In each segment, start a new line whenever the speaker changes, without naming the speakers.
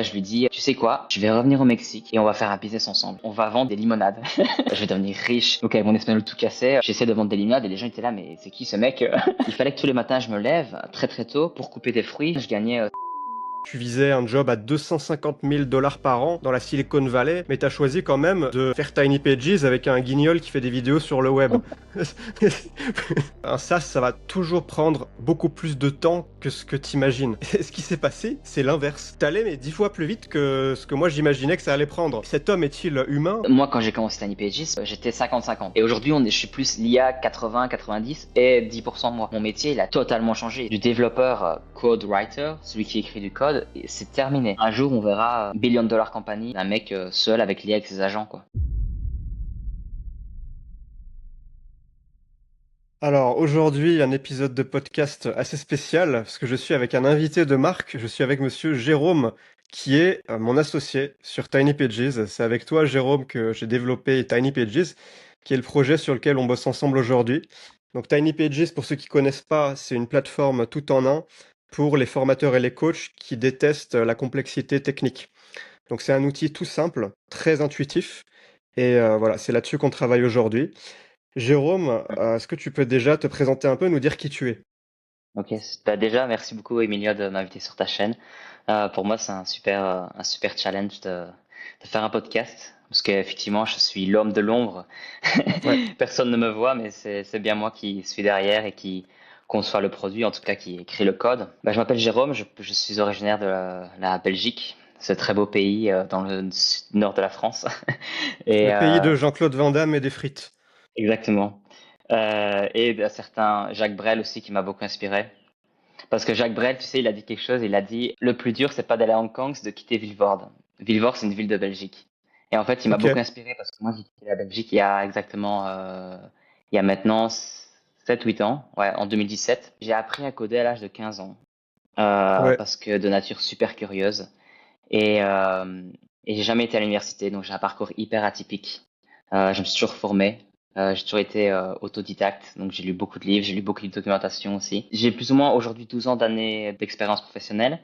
Je lui dis, tu sais quoi, je vais revenir au Mexique et on va faire un business ensemble. On va vendre des limonades. Je vais devenir riche. Donc avec mon espagnol tout cassé, j'essaie de vendre des limonades et les gens étaient là, mais c'est qui ce mec? Il fallait que tous les matins je me lève très très tôt pour couper des fruits. Je gagnais
Tu visais un job à 250 000 dollars par an dans la Silicon Valley, mais t'as choisi quand même de faire Tiny Pages avec un guignol qui fait des vidéos sur le web. Un SaaS, ça va toujours prendre beaucoup plus de temps que ce que t'imagines. Et ce qui s'est passé, c'est l'inverse. T'allais mais 10 fois plus vite que ce que moi j'imaginais que ça allait prendre. Cet homme est-il humain?
Moi, quand j'ai commencé Tiny Pages, j'étais 50-50. Et aujourd'hui, je suis plus l'IA 80-90 et 10% moi. Mon métier, il a totalement changé. Du développeur code writer, celui qui écrit du code, c'est terminé. Un jour, on verra billion dollar company, un mec seul avec l'IA avec ses agents, quoi.
Alors aujourd'hui, un épisode de podcast assez spécial, parce que je suis avec un invité de marque, je suis avec monsieur Jérôme, qui est mon associé sur Tiny Pages. C'est avec toi, Jérôme, que j'ai développé Tiny Pages, qui est le projet sur lequel on bosse ensemble aujourd'hui. Donc Tiny Pages, pour ceux qui connaissent pas, c'est une plateforme tout en un pour les formateurs et les coachs qui détestent la complexité technique. Donc c'est un outil tout simple, très intuitif, et voilà, c'est là-dessus qu'on travaille aujourd'hui. Jérôme, est-ce que tu peux déjà te présenter un peu, nous dire qui tu es?
Ok, bah déjà, merci beaucoup Emilia de m'inviter sur ta chaîne. Pour moi, c'est un super challenge de faire un podcast. Parce qu'effectivement, je suis l'homme de l'ombre.
Ouais,
Personne ne me voit, mais c'est bien moi qui suis derrière et qui conçoit le produit, en tout cas qui écrit le code. Bah, je m'appelle Jérôme, je suis originaire de la Belgique, ce très beau pays dans le nord de la France.
le
Et
pays de Jean-Claude Van Damme et des frites.
exactement. Et d'un certain Jacques Brel aussi qui m'a beaucoup inspiré. Parce que Jacques Brel, tu sais, il a dit quelque chose, il a dit, le plus dur, c'est pas d'aller à Hong Kong, c'est de quitter Vilvoorde. Vilvoorde, c'est une ville de Belgique. Et en fait, il m'a
Ok,
beaucoup inspiré parce que moi, j'ai quitté la Belgique il y a exactement, il y a maintenant 7 8 ans, ouais, en 2017. J'ai appris à coder à l'âge de 15 ans,
ouais.
parce que de nature super curieuse. Et, euh, et j'ai jamais été à l'université, donc j'ai un parcours hyper atypique. Je me suis toujours formé. J'ai toujours été autodidacte, donc j'ai lu beaucoup de livres, j'ai lu beaucoup de documentation aussi. J'ai plus ou moins aujourd'hui 12 ans d'années d'expérience professionnelle,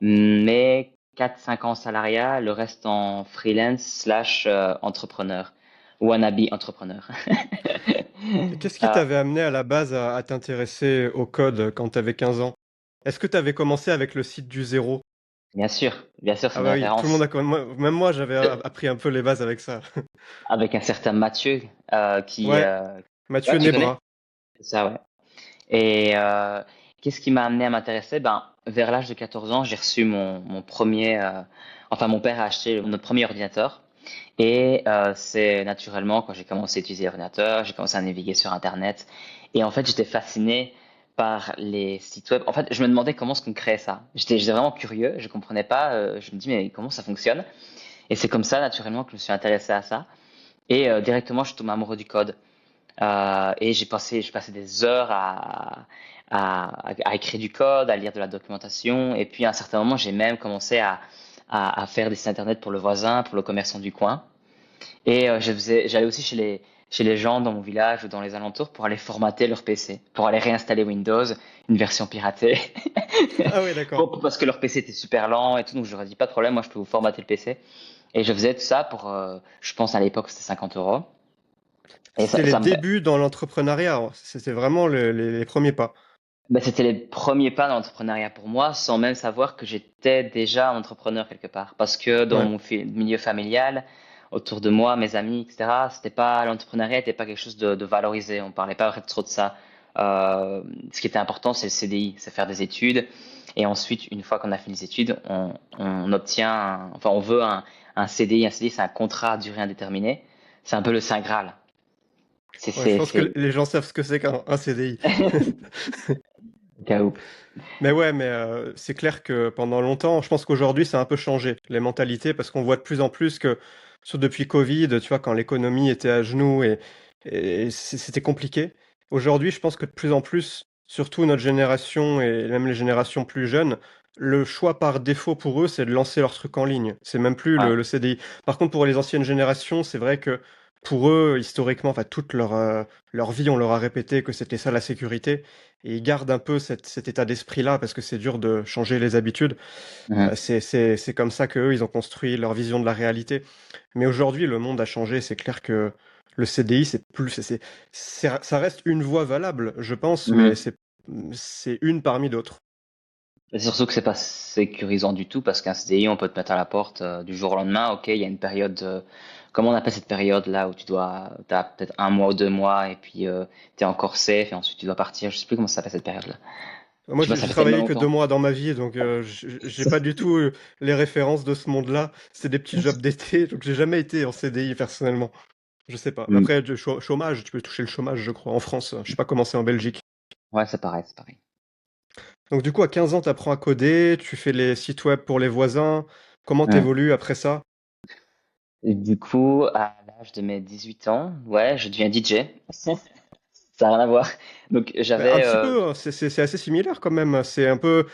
mais 4 5 ans en salariat, le reste en freelance slash entrepreneur, wannabe entrepreneur.
Et qu'est-ce qui t'avait amené à la base à t'intéresser au code quand t'avais 15 ans? Est-ce que t'avais commencé avec le site du zéro?
Bien sûr, c'est
Ah
une
bah oui, tout le monde
référence.
a même moi j'avais appris un peu les bases avec ça.
Avec un certain Mathieu,
Ouais,
ouais,
Mathieu
tu connais?
Nebra.
C'est ça, ouais. Et qu'est-ce qui m'a amené à m'intéresser? Ben, vers l'âge de 14 ans, j'ai reçu mon premier, enfin mon père a acheté notre premier ordinateur. Et c'est naturellement quand j'ai commencé à utiliser l'ordinateur, j'ai commencé à naviguer sur Internet. Et en fait, j'étais fasciné par les sites web. En fait, je me demandais comment est-ce qu'on crée ça. J'étais vraiment curieux, je comprenais pas. Je me dis mais comment ça fonctionne? Et c'est comme ça naturellement que je me suis intéressé à ça. Et directement, je suis tombé amoureux du code. Et j'ai passé des heures à écrire du code, à lire de la documentation. Et puis à un certain moment, j'ai même commencé à faire des sites internet pour le voisin, pour le commerçant du coin. Et j'allais aussi chez les gens dans mon village ou dans les alentours pour aller formater leur PC, pour aller réinstaller Windows, une version piratée.
Ah ouais, d'accord.
Parce que leur PC était super lent et tout, donc je leur ai dit pas de problème, moi je peux vous formater le PC. Et je faisais tout ça pour, je pense à l'époque c'était 50 €. Et
C'était les
ça me,
débuts dans l'entrepreneuriat, hein. C'était vraiment les premiers pas.
bah, c'était les premiers pas dans l'entrepreneuriat pour moi, sans même savoir que j'étais déjà un entrepreneur quelque part. Parce que dans
Ouais.
mon milieu familial, autour de moi, mes amis, etc., c'était pas, l'entrepreneuriat n'était pas quelque chose de valorisé. On parlait pas trop de ça. Ce qui était important, c'est le CDI, c'est faire des études. Et ensuite, une fois qu'on a fini les études, on obtient, enfin, on veut un CDI. Un CDI, c'est un contrat à durée indéterminée. C'est un peu le Saint Graal.
Ouais, je pense que
C'est,
les gens savent ce que c'est qu'un CDI.
au cas où.
Mais ouais, mais c'est clair que pendant longtemps, je pense qu'aujourd'hui, ça a un peu changé, les mentalités, parce qu'on voit de plus en plus que, surtout depuis Covid, tu vois, quand l'économie était à genoux et c'était compliqué. Aujourd'hui, je pense que de plus en plus, surtout notre génération et même les générations plus jeunes, le choix par défaut pour eux, c'est de lancer leur truc en ligne. C'est même plus
Ouais.
le CDI. Par contre, pour les anciennes générations, c'est vrai que pour eux, historiquement, enfin toute leur vie, on leur a répété que c'était ça la sécurité, et ils gardent un peu cet état d'esprit-là parce que c'est dur de changer les habitudes.
Mhm.
C'est comme ça qu'eux, ils ont construit leur vision de la réalité. Mais aujourd'hui, le monde a changé. C'est clair que le CDI, c'est plus, ça reste une voie valable, je pense, mais
Mhm.
c'est une parmi d'autres.
Et surtout que c'est pas sécurisant du tout parce qu'un CDI, on peut te mettre à la porte du jour au lendemain. Ok, il y a une période, comment on appelle cette période là où t'as peut-être un mois ou 2 mois et puis t'es encore safe et ensuite tu dois partir. Je sais plus comment ça s'appelle cette période-là.
Moi,
Je sais pas, ça
j'ai
fait tellement
travaillé que deux
longtemps.
mois dans ma vie, donc j'ai pas du tout les références de ce monde-là. C'est des petits jobs d'été, donc j'ai jamais été en CDI personnellement. Je sais pas.
Hmm.
Après, chômage, tu peux toucher le chômage, je crois, en France. Je sais pas comment c'est en Belgique.
Ouais, c'est pareil, c'est pareil.
Donc du coup, à 15 ans, tu apprends à coder, tu fais les sites web pour les voisins. Comment
Hmm.
t'évolues après ça?
Et du coup, à l'âge de mes 18 ans, ouais, je deviens DJ. Ça n'a rien à voir. Donc
Mais un
j'avais,
petit peu, hein, c'est assez similaire quand même. C'est un peu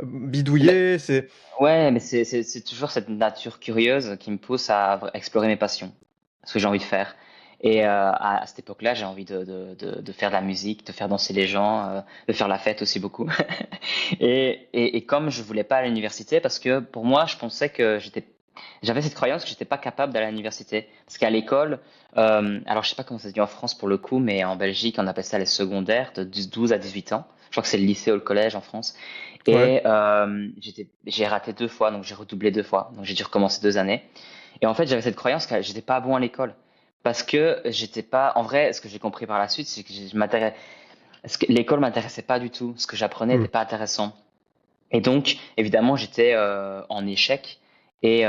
mais-
bidouillé, c'est...
ouais, mais c'est toujours cette nature curieuse qui me pousse à explorer mes passions, ce que j'ai envie de faire. Et à cette époque-là, j'ai envie de faire de la musique, de faire danser les gens, de faire la fête aussi beaucoup. Et comme je voulais pas aller à l'université, parce que pour moi, je pensais que j'avais cette croyance que j'étais pas capable d'aller à l'université. Parce qu'à l'école, alors je sais pas comment ça se dit en France pour le coup, mais en Belgique, on appelle ça les secondaires de 12 à 18 ans. Je crois que c'est le lycée ou le collège en France.
Ouais.
Et j'ai raté 2 fois, donc j'ai redoublé 2 fois. Donc j'ai dû recommencer 2 années. Et en fait, j'avais cette croyance que j'étais pas bon à l'école. Parce que j'étais pas, en vrai, ce que j'ai compris par la suite, c'est que l'école m'intéressait pas du tout. Ce que j'apprenais
Hmm.
n'était pas intéressant. Et donc, évidemment, j'étais en échec. Et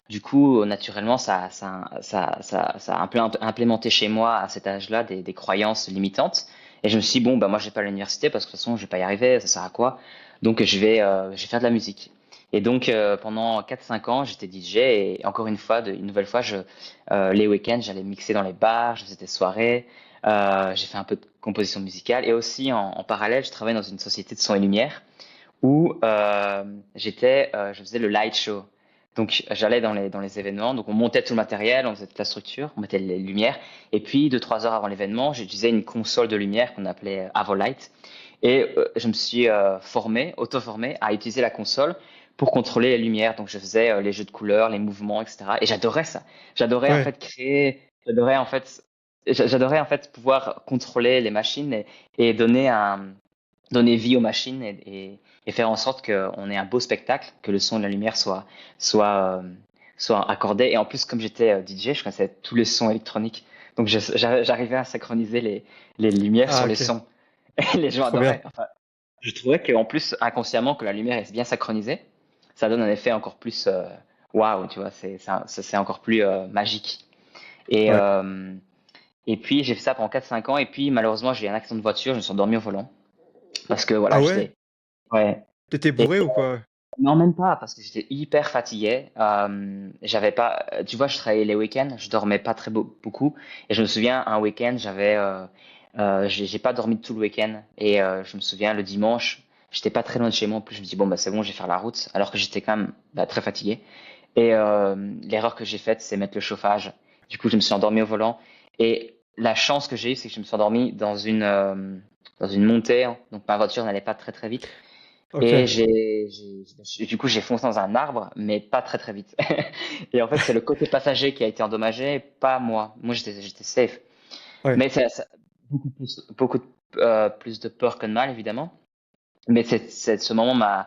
du coup, naturellement, ça a un peu implémenté chez moi à cet âge-là des croyances limitantes. Et je me suis dit, bon, bah, moi, je vais pas à l'université parce que de toute façon, je vais pas y arriver, ça sert à quoi? Donc, je vais faire de la musique. Et donc, pendant 4 5 ans, j'étais DJ et encore une fois, une nouvelle fois, les week-ends, j'allais mixer dans les bars, je faisais des soirées, j'ai fait un peu de composition musicale et aussi en parallèle, je travaillais dans une société de son et lumière où je faisais le light show. Donc j'allais dans les événements, donc on montait tout le matériel, on faisait toute la structure, on mettait les lumières, et puis 2 3 heures avant l'événement, j'utilisais une console de lumière qu'on appelait Avolight, et je me suis auto-formé à utiliser la console pour contrôler les lumières. Donc je faisais les jeux de couleurs, les mouvements, etc. Et j'adorais ça. J'adorais en
Ouais.
fait créer, j'adorais en fait pouvoir contrôler les machines et donner vie aux machines et faire en sorte qu'on ait un beau spectacle, que le son et la lumière soient, euh, soient accordés. Et en plus, comme j'étais DJ, je connaissais tous les sons électroniques. Donc j'arrivais à synchroniser les lumières
Ah,
sur les
ok.
sons. Et les gens
Trop bien.
adoraient. Enfin, je trouvais qu'en plus, inconsciemment, que la lumière est bien synchronisée, ça donne un effet encore plus waouh, tu vois, c'est encore plus magique. Et,
Ouais.
euh, et puis, j'ai fait ça pendant 4 5 ans. Et puis, malheureusement, j'ai eu un accident de voiture, je me suis endormi au volant. Parce que
Ah
voilà,
ouais?
j'étais. Ouais.
T'étais
Et
bourré ou quoi?
non, même pas, parce que j'étais hyper fatigué. J'avais pas. Tu vois, je travaillais les week-ends, je dormais pas beaucoup. Et je me souviens, un week-end, j'ai pas dormi tout le week-end. Et je me souviens, le dimanche, j'étais pas très loin de chez moi. En plus, je me dis, bon, bah, c'est bon, je vais faire la route. Alors que j'étais quand même bah, très fatigué. Et l'erreur que j'ai faite, c'est mettre le chauffage. Du coup, je me suis endormi au volant. Et la chance que j'ai eue, c'est que je me suis endormi dans une montée, hein. Donc ma voiture n'allait pas très très vite. Et
Ok.
du coup, j'ai foncé dans un arbre, mais pas très très vite. Et en fait, c'est le côté passager qui a été endommagé, pas moi. Moi, j'étais safe.
Ouais.
Mais beaucoup plus de peur que de mal, évidemment. Mais ce moment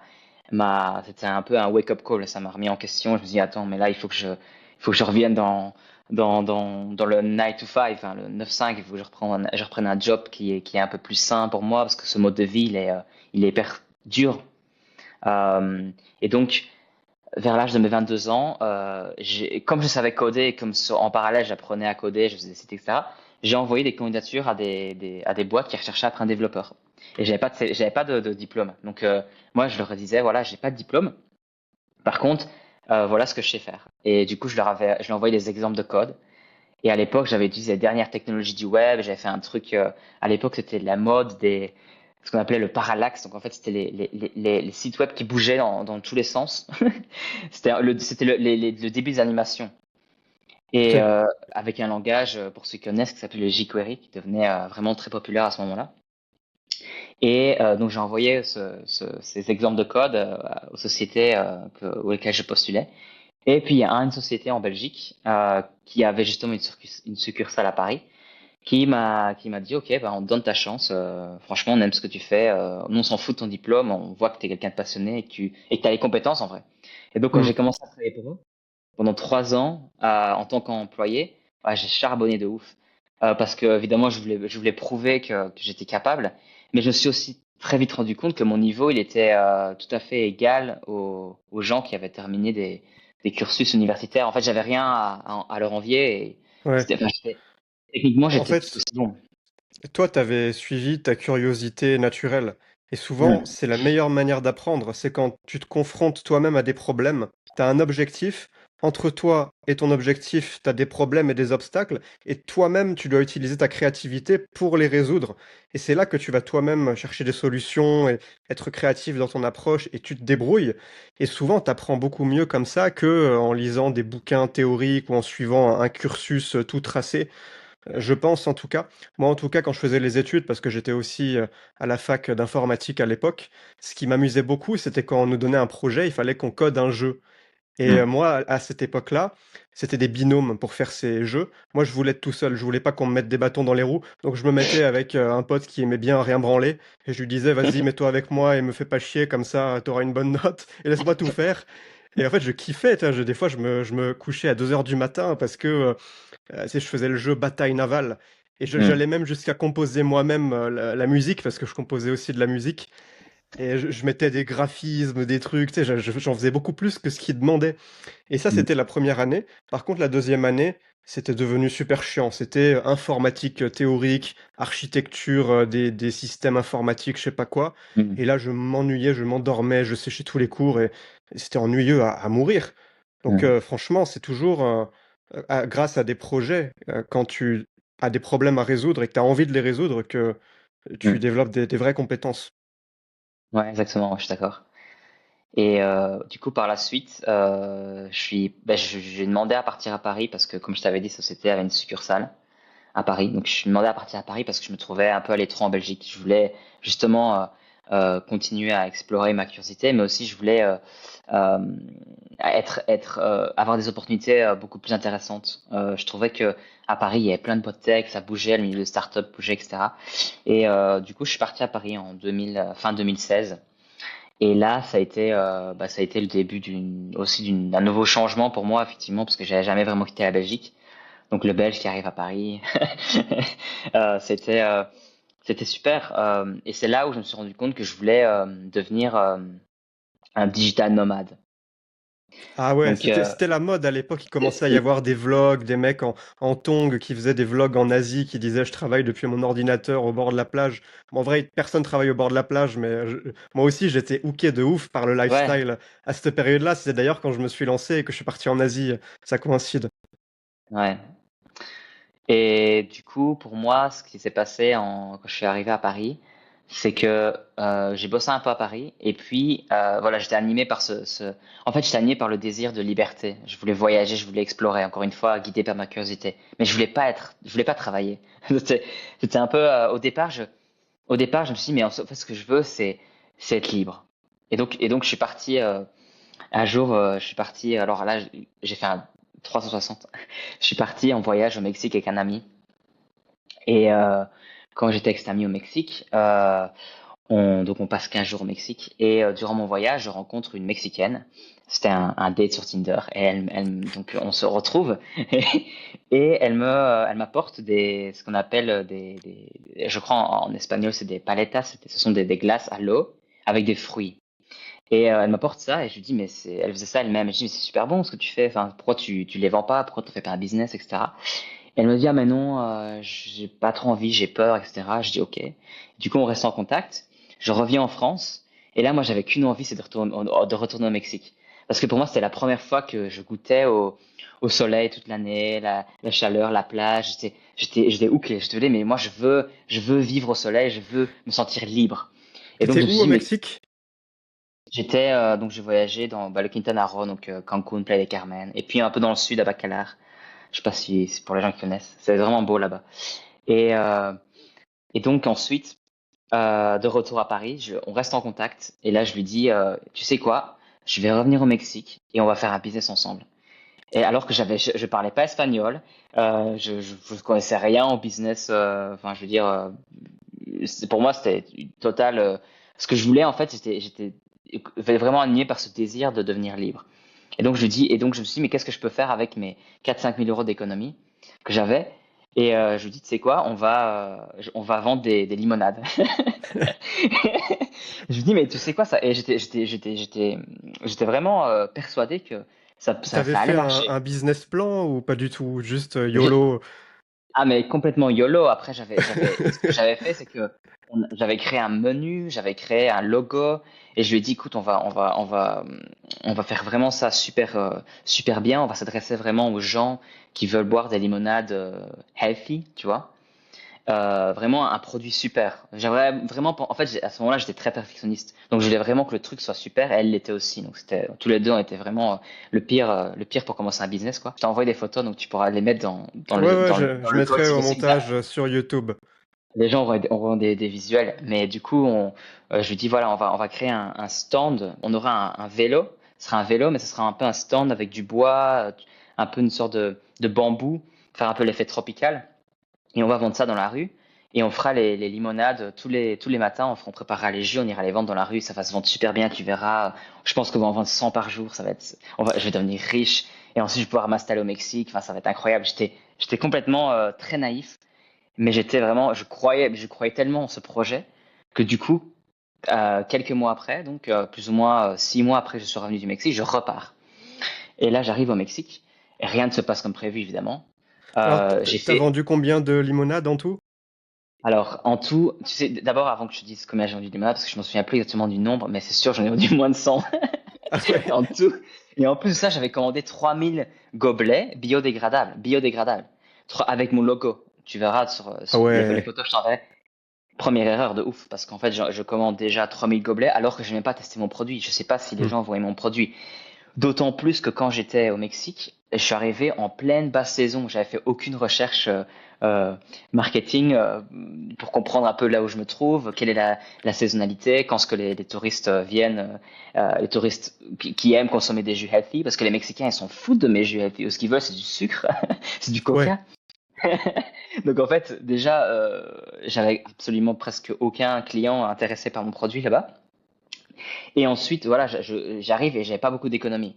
c'était un peu un wake-up call. Ça m'a remis en question. Je me suis dit, attends, mais là, il faut que je revienne dans le 9 to 5, hein, le 9-5. Il faut que je reprenne un job qui est un peu plus sain pour moi parce que ce mode de vie, il est hyper dur. Euh, et donc, vers l'âge de mes 22 ans, comme je savais coder et comme en parallèle j'apprenais à coder, je faisais des sites, etc., j'ai envoyé des candidatures à des boîtes qui recherchaient après un développeur. Et j'avais pas de diplôme. Donc moi je leur disais, voilà, j'ai pas de diplôme. Par contre, voilà ce que je sais faire. Et du coup, je leur envoyé des exemples de code. Et à l'époque, j'avais utilisé les dernières technologies du web. J'avais fait un truc. À l'époque, c'était la mode ce qu'on appelait le parallaxe. Donc en fait, c'était les sites web qui bougeaient dans tous les sens. C'était le début des animations. Et
Ok.
avec un langage, pour ceux qui connaissent, qui s'appelle le jQuery, qui devenait vraiment très populaire à ce moment-là. Et donc j'ai envoyé ces exemples de code aux sociétés auxquelles je postulais. Et puis il y a une société en Belgique qui avait justement une succursale à Paris qui m'a dit ok, bah, on te donne ta chance, franchement on aime ce que tu fais, nous on s'en fout de ton diplôme, on voit que tu es quelqu'un de passionné et que tu as les compétences en vrai. Et donc quand
Hmm.
j'ai commencé à travailler pour eux pendant 3 ans en tant qu'employé, ouais, j'ai charbonné de ouf. Parce que évidemment je voulais prouver que j'étais capable, mais je me suis aussi très vite rendu compte que mon niveau il était tout à fait égal aux gens qui avaient terminé des cursus universitaires. En fait, j'avais rien à leur envier et
Ouais.
enfin, techniquement
En
j'étais tout
fait,
aussi bon.
toi, tu avais suivi ta curiosité naturelle. Et souvent,
Mm,
c'est la meilleure manière d'apprendre. C'est quand tu te confrontes toi-même à des problèmes. Tu as un objectif. Entre toi et ton objectif, tu as des problèmes et des obstacles. Et toi-même, tu dois utiliser ta créativité pour les résoudre. Et c'est là que tu vas toi-même chercher des solutions et être créatif dans ton approche et tu te débrouilles. Et souvent, tu apprends beaucoup mieux comme ça que en lisant des bouquins théoriques ou en suivant un cursus tout tracé. Je pense en tout cas. Moi, en tout cas, quand je faisais les études, parce que j'étais aussi à la fac d'informatique à l'époque, ce qui m'amusait beaucoup, c'était quand on nous donnait un projet, il fallait qu'on code un jeu. Et
mm,
moi, à cette époque-là, c'était des binômes pour faire ces jeux. Moi, je voulais être tout seul. Je voulais pas qu'on me mette des bâtons dans les roues. Donc, je me mettais avec un pote qui aimait bien rien branler. Et je lui disais, vas-y, mets-toi avec moi et me fais pas chier, comme ça, t'auras une bonne note. Et laisse-moi tout faire. Et en fait, je kiffais. Tu vois, des fois, je me couchais à 2 heures du matin parce que tu sais, je faisais le jeu Bataille navale et
mm,
j'allais même jusqu'à composer moi-même la musique parce que je composais aussi de la musique et je mettais des graphismes, des trucs, tu sais, j'en faisais beaucoup plus que ce qu'ils demandaient. Et ça,
mm,
c'était la première année. Par contre, la deuxième année, c'était devenu super chiant. C'était informatique théorique, architecture des systèmes informatiques, je sais pas quoi.
mm,
Et là, je m'ennuyais, je m'endormais, je séchais tous les cours et c'était ennuyeux à mourir. Donc,
mm,
franchement, c'est toujours grâce à des projets, quand tu as des problèmes à résoudre et que tu as envie de les résoudre, que tu
mm.
développes des vraies compétences.
Ouais, exactement, je suis d'accord. Et du coup, par la suite, j'ai demandé à partir à Paris parce que, comme je t'avais dit, Société avait une succursale à Paris. Donc, je demandé à partir à Paris parce que je me trouvais un peu à l'étroit en Belgique. Je voulais justement continuer à explorer ma curiosité, mais aussi je voulais euh, avoir des opportunités beaucoup plus intéressantes. Je trouvais que à Paris, il y avait plein de boîtes tech, ça bougeait, le milieu de start-up bougeait, etc. Et du coup, je suis parti à Paris en 2000, fin 2016. Et là, ça a été le début d'un nouveau changement pour moi, effectivement, parce que j'avais jamais vraiment quitté la Belgique. Donc le Belge qui arrive à Paris, euh, c'était euh, c'était super. Et c'est là où je me suis rendu compte que je voulais devenir un digital nomade.
Ah ouais,
Donc
c'était la mode à l'époque, il commençait à y avoir des vlogs, des mecs en tongs qui faisaient des vlogs en Asie, qui disaient je travaille depuis mon ordinateur au bord de la plage. Bon, en vrai, personne travaille au bord de la plage, mais moi aussi j'étais hooké de ouf par le
ouais,
lifestyle à cette période-là. C'est d'ailleurs quand je me suis lancé et que je suis parti en Asie, ça coïncide.
ouais. Et du coup, pour moi, ce qui s'est passé quand je suis arrivé à Paris, c'est que j'ai bossé un peu à Paris et puis voilà, j'étais animé par En fait, j'étais animé par le désir de liberté. Je voulais voyager, je voulais explorer. Encore une fois, guidé par ma curiosité. Mais je voulais pas travailler. C'était un peu au départ, je me suis dit, mais en fait, ce que je veux, c'est être libre. Et donc, je suis parti un jour, je suis parti. Alors là, j'ai fait un 360. Je suis parti en voyage au Mexique avec un ami. Et quand j'étais avec cet ami au Mexique, donc on passe 15 jours au Mexique. Et durant mon voyage, je rencontre une Mexicaine. C'était un date sur Tinder. Et donc on se retrouve. Et elle m'apporte ce qu'on appelle je crois en espagnol, c'est des paletas. Ce sont des glaces à l'eau avec des fruits. Et elle m'apporte ça et je lui dis, mais elle faisait ça elle-même. Et je dis, mais c'est super bon ce que tu fais. Enfin, pourquoi tu les vends pas? Pourquoi tu fais pas un business, etc. Elle me dit, ah mais non, j'ai pas trop envie, j'ai peur, etc. Je dis, ok. Du coup, on reste en contact. Je reviens en France. Et là, moi, j'avais qu'une envie, c'est de retourner au Mexique. Parce que pour moi, c'était la première fois que je goûtais au soleil toute l'année, la chaleur, la plage. J'étais hooké. Je te dis, mais moi, je veux vivre au soleil, je veux me sentir libre. Et donc, je
T'étais
me
où
suis
au
dit, mais
Mexique?
donc j'ai voyagé dans le Quintana Roo, donc Cancun, Playa del Carmen, et puis un peu dans le sud à Bacalar. Je sais pas si pour les gens qui connaissent. C'est vraiment beau là-bas. Et, euh, et donc ensuite, de retour à Paris, on reste en contact. Et là, je lui dis, tu sais quoi, je vais revenir au Mexique et on va faire un business ensemble. Et alors que je parlais pas espagnol, je connaissais rien en business. Enfin, je veux dire, pour moi, c'était une totale. Ce que je voulais, en fait, j'étais vraiment animé par ce désir de devenir libre. Et donc, je me suis dit, mais qu'est-ce que je peux faire avec mes 4 000 à 5 000 euros d'économie que j'avais? Et je lui dis, tu sais quoi, on va vendre des limonades. Je lui dis, mais tu sais quoi, ça, et j'étais vraiment persuadé que
T'avais
ça allait
fait
marcher.
un business plan ou pas du tout? Juste YOLO?
Ah, mais complètement YOLO. Après, ce que j'avais fait, c'est que j'avais créé un menu, j'avais créé un logo, et je lui ai dit, écoute, on va faire vraiment ça super bien. On va s'adresser vraiment aux gens qui veulent boire des limonades healthy, tu vois. Vraiment un produit super. J'aimerais vraiment, en fait, à ce moment-là, j'étais très perfectionniste. Donc, je voulais vraiment que le truc soit super et elle l'était aussi. Donc, tous les deux, on était vraiment le pire pour commencer un business, quoi. Je t'ai envoyé des photos, donc tu pourras les mettre
Ouais, ouais,
dans
je
le code
mettrai
si
au
possible. Comme ça,
montage sur YouTube.
les gens auront des visuels. Mais du coup, je lui dis, voilà, on va créer un stand. On aura un vélo. Ce sera un vélo, mais ce sera un peu un stand avec du bois, un peu une sorte de bambou, faire un peu l'effet tropical. Et on va vendre ça dans la rue. Et on fera les limonades tous les matins. On préparera les jus, on ira les vendre dans la rue. Ça va se vendre super bien, tu verras. Je pense qu'on va en vendre 100 par jour. Je vais devenir riche. Et ensuite, je vais pouvoir m'installer au Mexique. Enfin, ça va être incroyable. J'étais complètement très naïf. Mais j'étais vraiment, je croyais tellement en ce projet que du coup, quelques mois après, donc plus ou moins 6 mois après que je suis revenu du Mexique, je repars. Et là, j'arrive au Mexique. Et rien ne se passe comme prévu, évidemment.
Alors,
J'ai
t'as
fait
vendu combien de limonades en tout?
Alors, en tout, tu sais, d'abord, avant que je te dise combien j'ai vendu de limonades, parce que je me souviens plus exactement du nombre, mais c'est sûr, j'en ai vendu moins de 100
Ah ouais.
en tout. Et en plus de ça, j'avais commandé 3 000 gobelets biodégradables, avec mon logo. Tu verras
Ah
sur les
ouais.
photos que je t'enverrai. Première erreur de ouf, parce qu'en fait, je commande déjà 3 000 gobelets alors que je n'ai même pas testé mon produit. Je sais pas si les
Hmm.
gens vont aimer mon produit. D'autant plus que quand j'étais au Mexique, je suis arrivé en pleine basse saison. J'avais fait aucune recherche euh, marketing pour comprendre un peu là où je me trouve, quelle est la saisonnalité, quand ce que les touristes viennent, les touristes qui aiment consommer des jus healthy, parce que les Mexicains ils s'en foutent de mes jus healthy. Ce qu'ils veulent c'est du sucre, c'est du
Ouais.
coca. Donc en fait déjà j'avais absolument presque aucun client intéressé par mon produit là-bas. Et ensuite voilà j'arrive et j'avais pas beaucoup d'économies.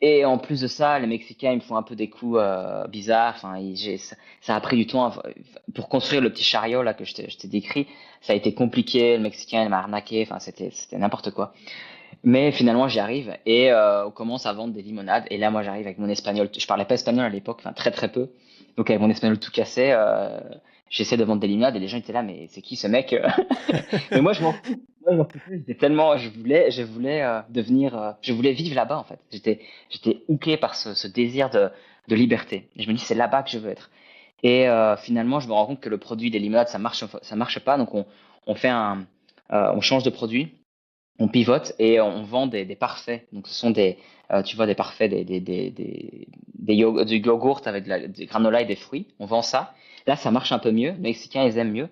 Et en plus de ça, les Mexicains, ils me font un peu des coups bizarres. Enfin, ça a pris du temps pour construire le petit chariot là que je t'ai décrit. Ça a été compliqué. Le Mexicain, il m'a arnaqué. Enfin, c'était n'importe quoi. Mais finalement, j'y arrive et on commence à vendre des limonades. Et là, moi, j'arrive avec mon espagnol. Je parlais pas espagnol à l'époque, enfin très très peu. Donc avec mon espagnol tout cassé, j'essaie de vendre des limonades et les gens étaient là, mais c'est qui ce mec? Mais moi, je m'en fous. Moi, je m'en foutais. J'étais tellement, je voulais vivre là-bas en fait. J'étais hooké par ce désir de liberté. Et je me dis, c'est là-bas que je veux être. Et finalement, je me rends compte que le produit des limonades, ça marche pas. Donc on fait on change de produit, on pivote et on vend des parfaits. Donc ce sont tu vois, des parfaits, du yogourt avec des granola et des fruits. On vend ça. Là, ça marche un peu mieux. Les Mexicains, ils aiment mieux.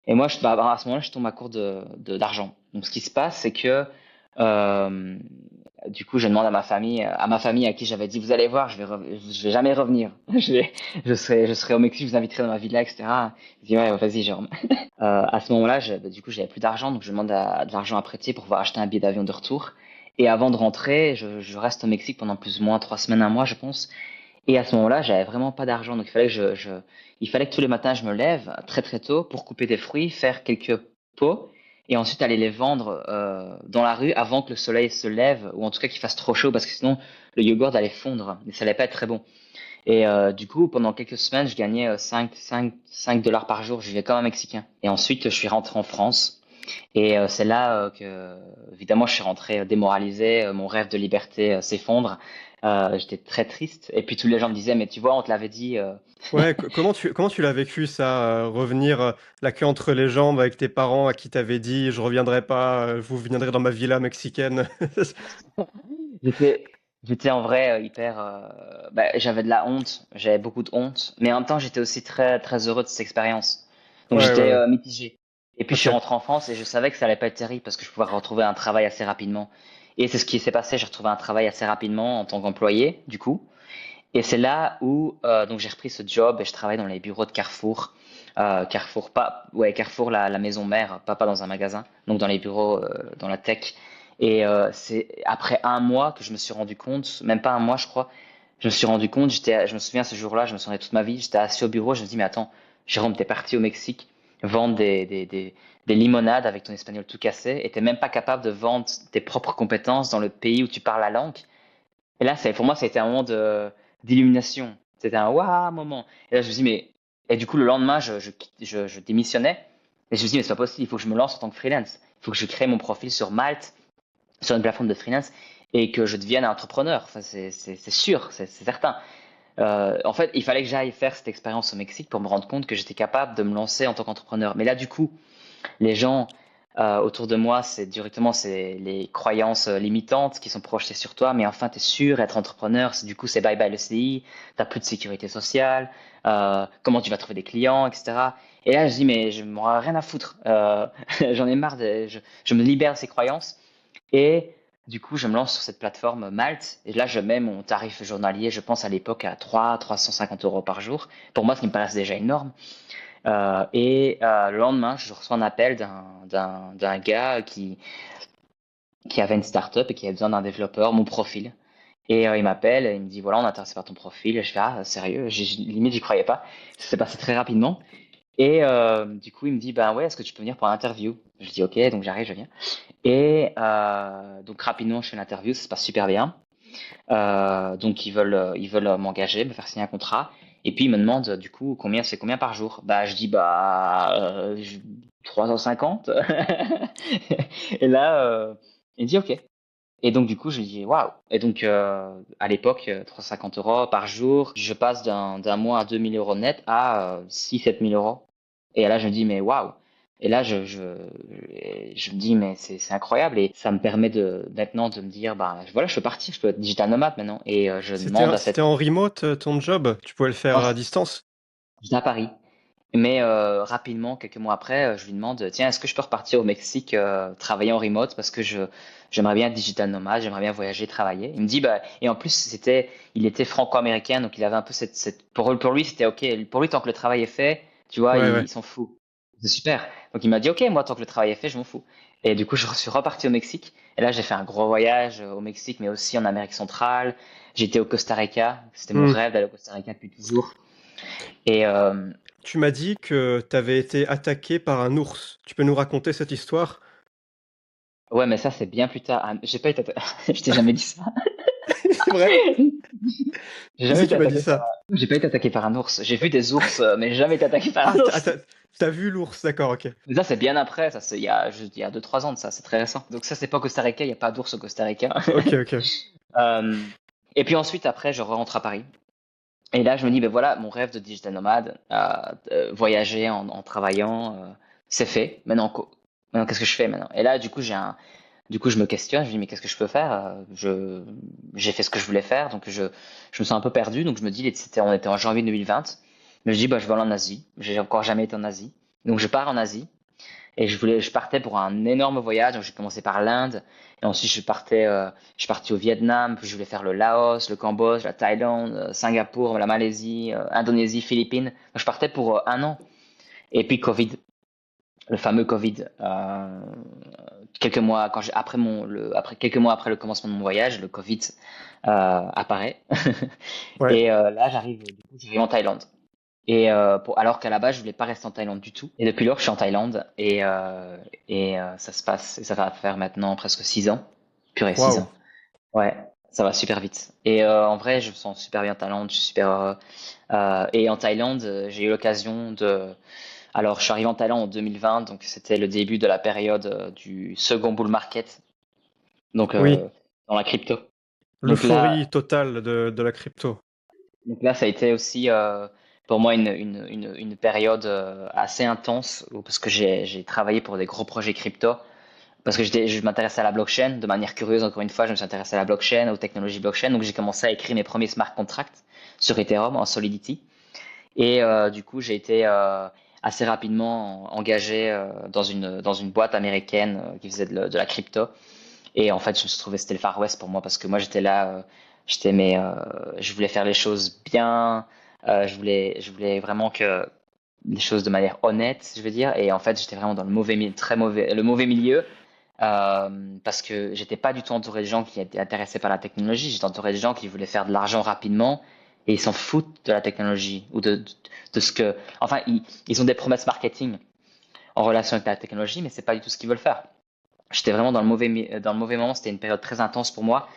Et moi, à ce moment-là, je tombe à court d'argent. Donc, ce qui se passe, c'est que euh, du coup, je demande à ma famille à qui j'avais dit, vous allez voir, je vais jamais revenir. Je serai au Mexique, je vous inviterai dans ma villa, etc. Je dis, ouais, vas-y, Jérôme. À ce moment-là, du coup, j'avais plus d'argent, donc je demande de l'argent à prêter pour pouvoir acheter un billet d'avion de retour. Et avant de rentrer, je reste au Mexique pendant plus ou moins 3 semaines, un mois, je pense. Et à ce moment-là, j'avais vraiment pas d'argent, donc il fallait que tous les matins je me lève très très tôt pour couper des fruits, faire quelques pots, et ensuite aller les vendre dans la rue avant que le soleil se lève, ou en tout cas qu'il fasse trop chaud, parce que sinon le yogourt allait fondre, et ça allait pas être très bon. Et du coup, pendant quelques semaines, je gagnais 5 dollars par jour, je vivais comme un Mexicain. Et ensuite, je suis rentré en France, et c'est là que, évidemment, je suis rentré démoralisé, mon rêve de liberté s'effondre. J'étais très triste. Et puis tous les gens me disaient, mais tu vois, on te l'avait dit.
Ouais, comment tu l'as vécu ça, revenir la queue entre les jambes avec tes parents à qui t'avais dit je reviendrai pas, vous viendrez dans ma villa mexicaine.
J'étais, J'étais en vrai hyper. J'avais de la honte, j'avais beaucoup de honte, mais en même temps, j'étais aussi très, très heureux de cette expérience. Donc
Ouais, ouais,
j'étais
ouais.
mitigé. Et puis je suis
Ok.
rentré en France et je savais que ça allait pas être terrible parce que je pouvais retrouver un travail assez rapidement. Et c'est ce qui s'est passé, j'ai retrouvé un travail assez rapidement en tant qu'employé, du coup. Et c'est là où donc j'ai repris ce job et je travaille dans les bureaux de Carrefour. Carrefour, pas, ouais, Carrefour, la maison mère, pas dans un magasin, donc dans les bureaux, dans la tech. Et c'est après un mois que je me suis rendu compte, même pas un mois, je crois, je me suis rendu compte, je me souviens ce jour-là, je me souviens toute ma vie, j'étais assis au bureau, je me dis, mais attends, Jérôme, t'es parti au Mexique vendre des limonades avec ton espagnol tout cassé et t'es même pas capable de vendre tes propres compétences dans le pays où tu parles la langue. Et là, pour moi, ça a été un moment d'illumination. C'était un waouh moment. Et là, je me suis dit, mais, et du coup, le lendemain, je démissionnais. Et je me suis dit, mais c'est pas possible, il faut que je me lance en tant que freelance. Il faut que je crée mon profil sur Malte, sur une plateforme de freelance, et que je devienne un entrepreneur. Enfin, c'est sûr, c'est certain. En fait, il fallait que j'aille faire cette expérience au Mexique pour me rendre compte que j'étais capable de me lancer en tant qu'entrepreneur. Mais là, du coup, les gens autour de moi, c'est les croyances limitantes qui sont projetées sur toi. Mais enfin, tu es sûr, être entrepreneur, du coup, c'est bye bye le CDI, t'as plus de sécurité sociale, comment tu vas trouver des clients, etc. Et là, je dis, mais je m'en ai rien à foutre. J'en ai marre, je me libère de ces croyances. Et du coup, je me lance sur cette plateforme Malte. Et là, je mets mon tarif journalier, je pense à l'époque à 350 € par jour. Pour moi, ce qui me paraît déjà énorme. Le lendemain, je reçois un appel d'un gars qui avait une startup et qui avait besoin d'un développeur, mon profil. Et il m'appelle, et il me dit voilà, on est intéressé par ton profil. Et je fais ah, sérieux, limite, j'y croyais pas. Ça s'est passé très rapidement. Et du coup, il me dit ben ouais, est-ce que tu peux venir pour l'interview? Je dis ok, donc j'arrive, je viens. Et donc rapidement, je fais l'interview, ça se passe super bien. Donc ils veulent m'engager, me faire signer un contrat. Et puis ils me demandent du coup combien par jour. Bah je dis 350. Et là il dit ok. Et donc du coup je lui dis waouh. Et donc à l'époque 350 € par jour, je passe d'un mois à 2 000 € net à 6 000 à 7 000 €. Et là je me dis mais waouh. Et là je me dis mais c'est incroyable et ça me permet de maintenant de me dire bah voilà je peux partir, je peux être digital nomade maintenant et je demande à
C'était
cette
en remote ton job? Tu pouvais le faire
non,
à distance?
j'étais à Paris. Mais rapidement, quelques mois après, je lui demande, tiens, est-ce que je peux repartir au Mexique travailler en remote parce que j'aimerais bien être digital nomade, j'aimerais bien voyager, travailler. Il me dit, bah, et en plus, il était franco-américain, donc il avait un peu pour lui, c'était OK. Pour lui, tant que le travail est fait, tu vois,
Ouais, ouais.
il s'en fout. C'est super. Donc il m'a dit, OK, moi, tant que le travail est fait, je m'en fous. Et du coup, je suis reparti au Mexique. Et là, j'ai fait un gros voyage au Mexique, mais aussi en Amérique centrale. J'étais au Costa Rica. C'était mon
Hmm.
rêve d'aller au Costa Rica depuis toujours. Et
Tu m'as dit que tu avais été attaqué par un ours. Tu peux nous raconter cette histoire?
ouais, mais ça, c'est bien plus tard. Ah, j'ai pas été je t'ai jamais dit ça.
C'est vrai?
J'ai
Qui
jamais
c'est
été
qui m'a dit
attaqué par
ça?
j'ai pas été attaqué par un ours. J'ai vu des ours, mais j'ai jamais été attaqué par
Ah,
un ours.
t'as vu l'ours, d'accord, ok.
Mais ça, c'est bien après. Ça, c'est il y a 2, 3 ans de ça. C'est très récent. Donc ça, c'est pas au Costa Rica. Il y a pas d'ours au Costa Rica.
Ok, ok.
Euh, et puis ensuite, après, je rentre à Paris. Et là, je me dis, ben voilà, mon rêve de digital nomade, voyager en travaillant, c'est fait. Maintenant, qu'est-ce que je fais maintenant? Et là, du coup, je me questionne, je me dis, mais qu'est-ce que je peux faire? J'ai fait ce que je voulais faire, donc je me sens un peu perdu. Donc je me dis, on était en janvier 2020. Mais je dis, bah, je vais aller en Asie. J'ai encore jamais été en Asie. Donc je pars en Asie. Et je partais pour un énorme voyage. Donc j'ai commencé par l'Inde. Et ensuite, je suis parti au Vietnam. Puis je voulais faire le Laos, le Cambodge, la Thaïlande, Singapour, la Malaisie, Indonésie, Philippines. Donc je partais pour un an. Et puis Covid, le fameux Covid. Quelques mois après quelques mois après le commencement de mon voyage, le Covid apparaît.
Ouais.
Et là, j'arrive en Thaïlande. Alors qu'à la base, je voulais pas rester en Thaïlande du tout. Et depuis lors, je suis en Thaïlande ça se passe. Et ça va faire maintenant presque 6 ans. Purée, 6 ans.
Waouh.
Ouais, ça va super vite. Et en vrai, je me sens super bien en Thaïlande. Je suis super heureux. Et en Thaïlande, j'ai eu l'occasion de alors, je suis arrivé en Thaïlande en 2020, donc c'était le début de la période du second bull market, donc
Oui.
dans la crypto. Donc là,
L'euphorie totale de la crypto.
ça a été aussi pour moi une période assez intense parce que j'ai travaillé pour des gros projets crypto parce que je m'intéressais à la blockchain de manière curieuse. Encore une fois, je me suis intéressé à la blockchain, aux technologies blockchain. Donc j'ai commencé à écrire mes premiers smart contracts sur Ethereum en Solidity. Et du coup, j'ai été assez rapidement engagé dans une boîte américaine qui faisait de la crypto. Et en fait, je me suis trouvé, c'était le Far West pour moi parce que moi, j'étais là, je voulais faire les choses bien, je voulais vraiment que les choses de manière honnête, je veux dire. Et en fait, j'étais vraiment dans le mauvais milieu parce que j'étais pas du tout entouré de gens qui étaient intéressés par la technologie. J'étais entouré de gens qui voulaient faire de l'argent rapidement et ils s'en foutent de la technologie ou de ce que. Enfin, ils ont des promesses marketing en relation avec la technologie, mais c'est pas du tout ce qu'ils veulent faire. J'étais vraiment dans le mauvais moment. C'était une période très intense pour moi.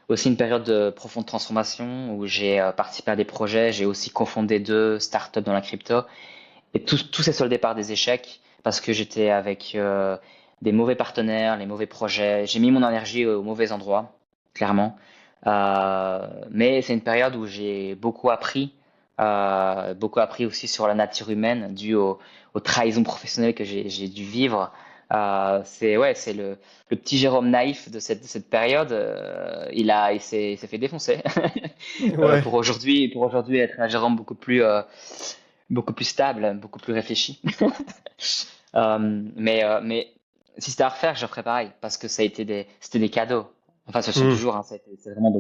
Aussi une période de profonde transformation où j'ai participé à des projets. J'ai aussi cofondé 2 startups dans la crypto. Et tout s'est soldé par des échecs parce que j'étais avec des mauvais partenaires, les mauvais projets. J'ai mis mon énergie au mauvais endroit, clairement. Mais c'est une période où j'ai beaucoup appris aussi sur la nature humaine dû aux trahisons professionnelles que j'ai dû vivre. C'est le petit Jérôme naïf de cette période. Il s'est fait défoncer
Ouais.
pour aujourd'hui être un Jérôme beaucoup plus stable, beaucoup plus réfléchi. Mais si c'était à refaire, je ferais pareil parce que c'était des cadeaux. Enfin, ce sont
Hmm.
toujours, hein, c'est vraiment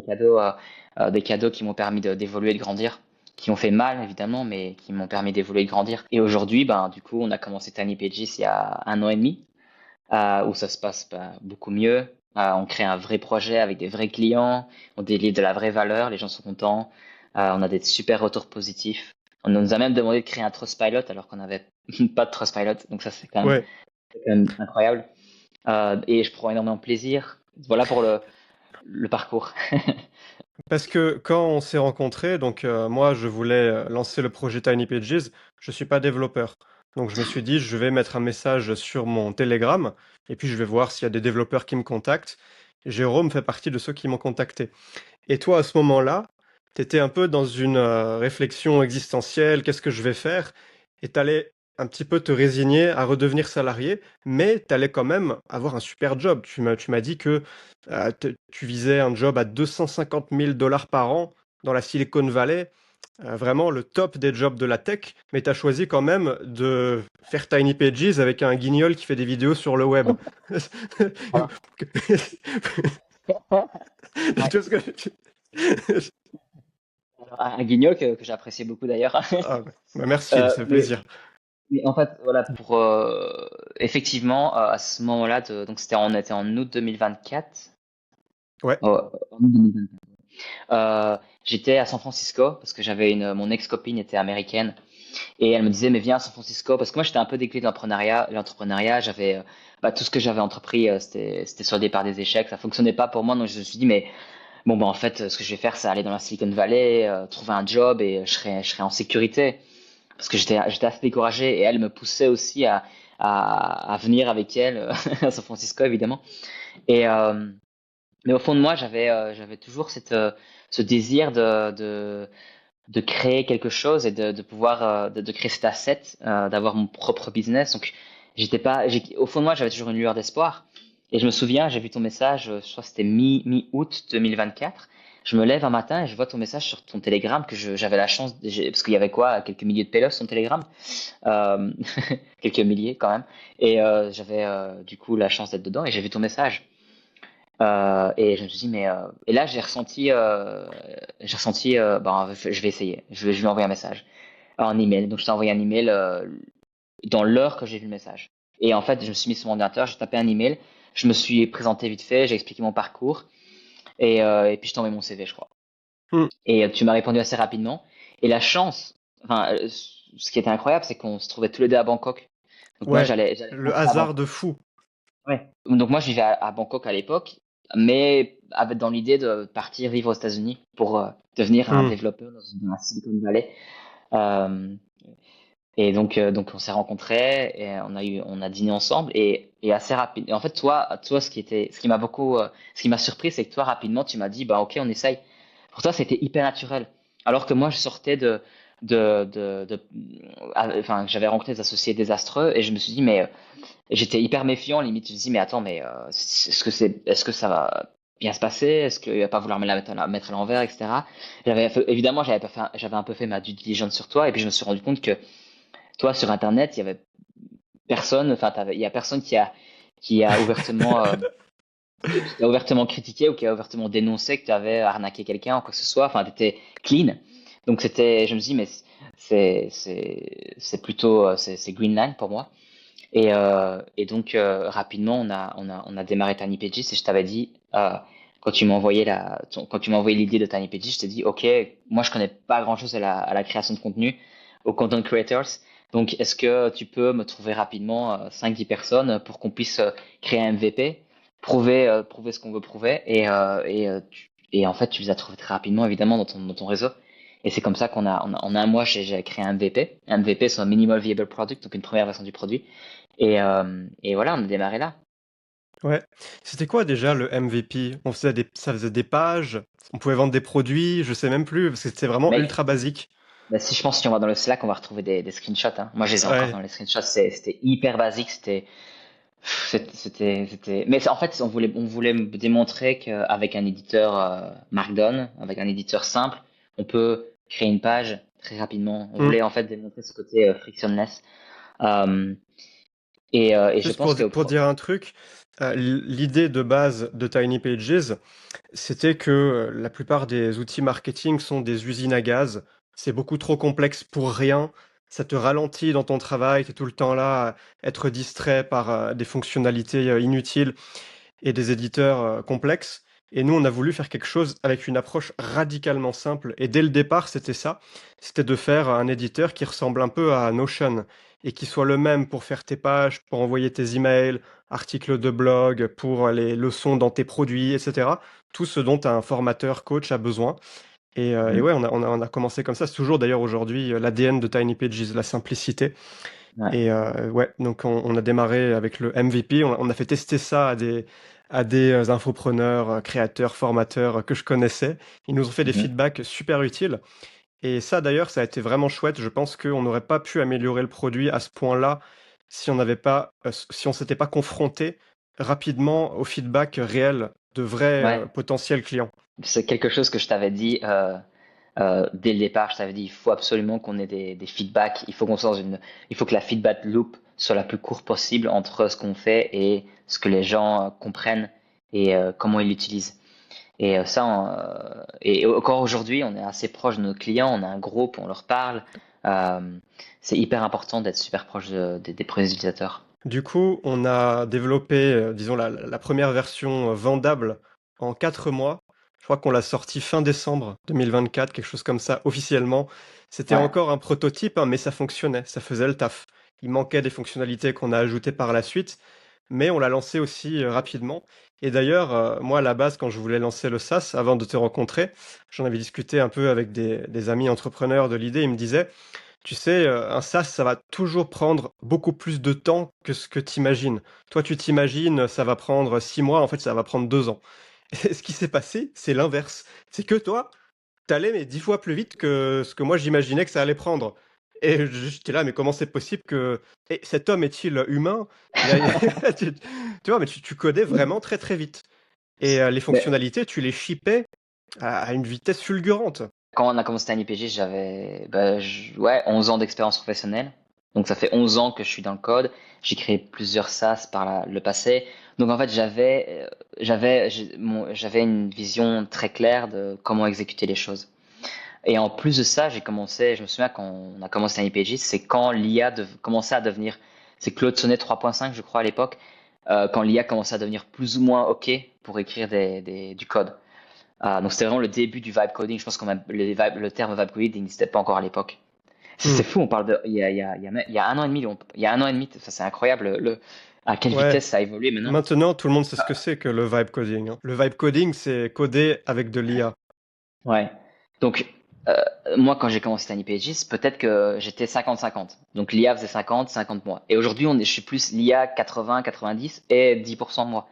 des cadeaux qui m'ont permis d'évoluer et de grandir, qui ont fait mal évidemment, mais qui m'ont permis d'évoluer et de grandir. Et aujourd'hui, ben, du coup, on a commencé Tiny Pages il y a 1 an et demi, où ça se passe beaucoup mieux. On crée un vrai projet avec des vrais clients, on délivre de la vraie valeur, les gens sont contents, on a des super retours positifs. On nous a même demandé de créer un Trustpilot alors qu'on n'avait pas de Trustpilot, donc ça
Ouais.
c'est quand même incroyable. Et je prends énormément de plaisir. Voilà pour le parcours.
Parce que quand on s'est rencontrés, donc moi je voulais lancer le projet Tiny Pages, je suis pas développeur. Donc je me suis dit, je vais mettre un message sur mon Telegram et puis je vais voir s'il y a des développeurs qui me contactent. Jérôme fait partie de ceux qui m'ont contacté. Et toi, à ce moment-là, tu étais un peu dans une réflexion existentielle, qu'est-ce que je vais faire? Et tu allais un petit peu te résigner à redevenir salarié, mais tu allais quand même avoir un super job. Tu m'as dit que tu visais un job à 250 000 dollars par an dans la Silicon Valley, vraiment le top des jobs de la tech, mais tu as choisi quand même de faire Tiny Pages avec un guignol qui fait des vidéos sur le web.
Voilà.
Tu vois ce que
Alors, un guignol que j'appréciais beaucoup d'ailleurs.
Ah, bah merci, ça fait
Mais,
plaisir.
mais en fait, voilà, pour effectivement, à ce moment-là, donc on était en août 2024.
Ouais,
En août 2024. J'étais à San Francisco parce que mon ex-copine était américaine et elle me disait mais viens à San Francisco parce que moi j'étais un peu décliné de l'entrepreneuriat, j'avais tout ce que j'avais entrepris c'était soldé par des échecs, ça fonctionnait pas pour moi donc je me suis dit mais bon bah en fait ce que je vais faire c'est aller dans la Silicon Valley, trouver un job et je serai en sécurité parce que j'étais assez découragé et elle me poussait aussi à venir avec elle à San Francisco évidemment et mais au fond de moi, j'avais toujours ce désir de créer quelque chose et de pouvoir de créer cet asset, d'avoir mon propre business. Donc, au fond de moi, j'avais toujours une lueur d'espoir. Et je me souviens, j'ai vu ton message, je crois que c'était mi-août 2024. Je me lève un matin et je vois ton message sur ton Telegram j'avais la chance, parce qu'il y avait quoi, quelques milliers de pélos sur ton Telegram, euh, quelques milliers quand même. Et j'avais du coup la chance d'être dedans et j'ai vu ton message. Et je me suis dit, et là, j'ai ressenti, bon, je vais essayer. Je vais lui envoyer un message, un email. Donc, je t'ai envoyé un email dans l'heure que j'ai vu le message. Et en fait, je me suis mis sur mon ordinateur, j'ai tapé un email, je me suis présenté vite fait, j'ai expliqué mon parcours, et puis je t'ai envoyé mon CV, je crois.
hmm,
Et tu m'as répondu assez rapidement. Et la chance, enfin, ce qui était incroyable, c'est qu'on se trouvait tous les deux à Bangkok. Donc moi,
ouais,
j'allais
le
rentrer à
hasard
Bangkok.
de fou.
Ouais. Donc moi, je vivais à Bangkok à l'époque, mais avec dans l'idée de partir vivre aux États-Unis pour devenir un
Hmm,
développeur dans la Silicon Valley. Euh, et donc on s'est rencontrés et on a dîné ensemble et assez rapide. Et en fait, toi, ce qui m'a surpris, c'est que toi rapidement, tu m'as dit, bah ok, on essaye. Pour toi, c'était hyper naturel. Alors que moi, je sortais enfin, j'avais rencontré des associés désastreux et je me suis dit, mais j'étais hyper méfiant, limite. Je me suis dit, mais attends, mais est-ce que ça va bien se passer? Est-ce qu'il va pas vouloir me la mettre à l'envers, etc. Évidemment, j'avais un peu fait ma due diligence sur toi et puis je me suis rendu compte que toi, sur Internet, il y avait personne, enfin, il y a personne qui a ouvertement critiqué ou qui a ouvertement dénoncé que tu avais arnaqué quelqu'un ou quoi que ce soit. Enfin, tu étais clean. Donc je me dis, mais c'est plutôt, c'est Greenland pour moi. Et donc rapidement, on a démarré Tiny Pages et je t'avais dit, quand tu m'as envoyé l'idée de Tiny Pages, je t'ai dit, ok, moi je connais pas grand-chose à la création de contenu, aux content creators. Donc est-ce que tu peux me trouver rapidement 5-10 personnes pour qu'on puisse créer un MVP, prouver ce qu'on veut prouver et en fait tu les as trouvés très rapidement évidemment dans ton réseau. Et c'est comme ça en un mois j'ai créé un MVP. Un MVP c'est un minimal viable product, donc une première version du produit. Et voilà, on a démarré là.
Ouais. C'était quoi déjà le MVP? Ça faisait des pages, on pouvait vendre des produits, je sais même plus, parce que c'était vraiment
Mec,
ultra basique.
bah si je pense si on va dans le Slack, on va retrouver des screenshots, hein. Moi, je les ai encore
Ouais.
dans les screenshots. C'était hyper basique. Mais en fait, on voulait me démontrer qu'avec un éditeur Markdown, avec un éditeur simple, on peut créer une page très rapidement. On
Hmm.
voulait en fait démontrer ce côté frictionless. Euh, et je
Juste
pense que
pour dire un truc, l'idée de base de Tiny Pages, c'était que la plupart des outils marketing sont des usines à gaz. C'est beaucoup trop complexe pour rien. Ça te ralentit dans ton travail. Tu es tout le temps là à être distrait par des fonctionnalités inutiles et des éditeurs complexes. Et nous, on a voulu faire quelque chose avec une approche radicalement simple. Et dès le départ, c'était ça. C'était de faire un éditeur qui ressemble un peu à Notion et qui soit le même pour faire tes pages, pour envoyer tes emails, articles de blog, pour les leçons dans tes produits, etc. Tout ce dont un formateur coach a besoin. Et
Mhm.
ouais, on a commencé comme ça. C'est toujours d'ailleurs aujourd'hui l'ADN de Tiny Pages, la simplicité.
Ouais.
Et ouais, donc on a démarré avec le MVP. On a fait tester ça à des infopreneurs, créateurs, formateurs que je connaissais. Ils nous ont fait des
Mhm.
feedbacks super utiles. Et ça, d'ailleurs, ça a été vraiment chouette. Je pense qu'on n'aurait pas pu améliorer le produit à ce point-là si on s'était pas confronté rapidement au feedback réel de vrais
Ouais.
potentiels clients.
C'est quelque chose que je t'avais dit dès le départ. Je t'avais dit, il faut absolument qu'on ait des feedbacks. Il faut que la feedback loop soit la plus courte possible entre ce qu'on fait et ce que les gens comprennent et comment ils l'utilisent. Et encore aujourd'hui, on est assez proche de nos clients. On a un groupe, on leur parle. Euh, c'est hyper important d'être super proche des premiers utilisateurs.
Du coup, on a développé, disons, la première version vendable en 4 mois. Je crois qu'on l'a sorti fin décembre 2024, quelque chose comme ça, officiellement. C'était
Ouais.
encore un prototype, hein, mais ça fonctionnait, ça faisait le taf. Il manquait des fonctionnalités qu'on a ajoutées par la suite, mais on l'a lancé aussi rapidement. Et d'ailleurs, moi, à la base, quand je voulais lancer le SaaS, avant de te rencontrer, j'en avais discuté un peu avec des amis entrepreneurs de l'idée. Ils me disaient, tu sais, un SaaS, ça va toujours prendre beaucoup plus de temps que ce que tu imagines. Toi, tu t'imagines, ça va prendre 6 mois, en fait, ça va prendre 2 ans. Et ce qui s'est passé, c'est l'inverse. C'est que toi, t'allais mais 10 fois plus vite que ce que moi j'imaginais que ça allait prendre. Et j'étais là, mais comment c'est possible que... Et cet homme est-il humain? Tu vois, mais tu codais vraiment très très vite. Et les
Mais
fonctionnalités, tu les shippais à une vitesse fulgurante.
quand on a commencé à NIPG, j'avais ouais, 11 ans d'expérience professionnelle. Donc ça fait 11 ans que je suis dans le code. J'ai créé plusieurs SaaS le passé. Donc en fait, j'avais une vision très claire de comment exécuter les choses. Et en plus de ça, je me souviens quand on a commencé à NIPG, c'est quand l'IA commençait à devenir, c'est Claude Sonnet 3.5 je crois à l'époque, quand l'IA commençait à devenir plus ou moins OK pour écrire du code. Donc c'était vraiment le début du vibe coding. Je pense que le terme vibe coding n'existait pas encore à l'époque. C'est
Hmm.
fou, on parle de il y a un an et demi, il y a un an et demi, ça c'est incroyable à quelle
Ouais.
vitesse ça a évolué maintenant.
Maintenant, tout le monde sait ce que c'est que le vibe coding, hein. Le vibe coding, c'est coder avec de l'IA.
Ouais. Donc euh, moi quand j'ai commencé Tiny Pages, peut-être que j'étais 50-50. Donc l'IA faisait 50, 50 moi. Et aujourd'hui je suis plus l'IA 80, 90 et 10% moi.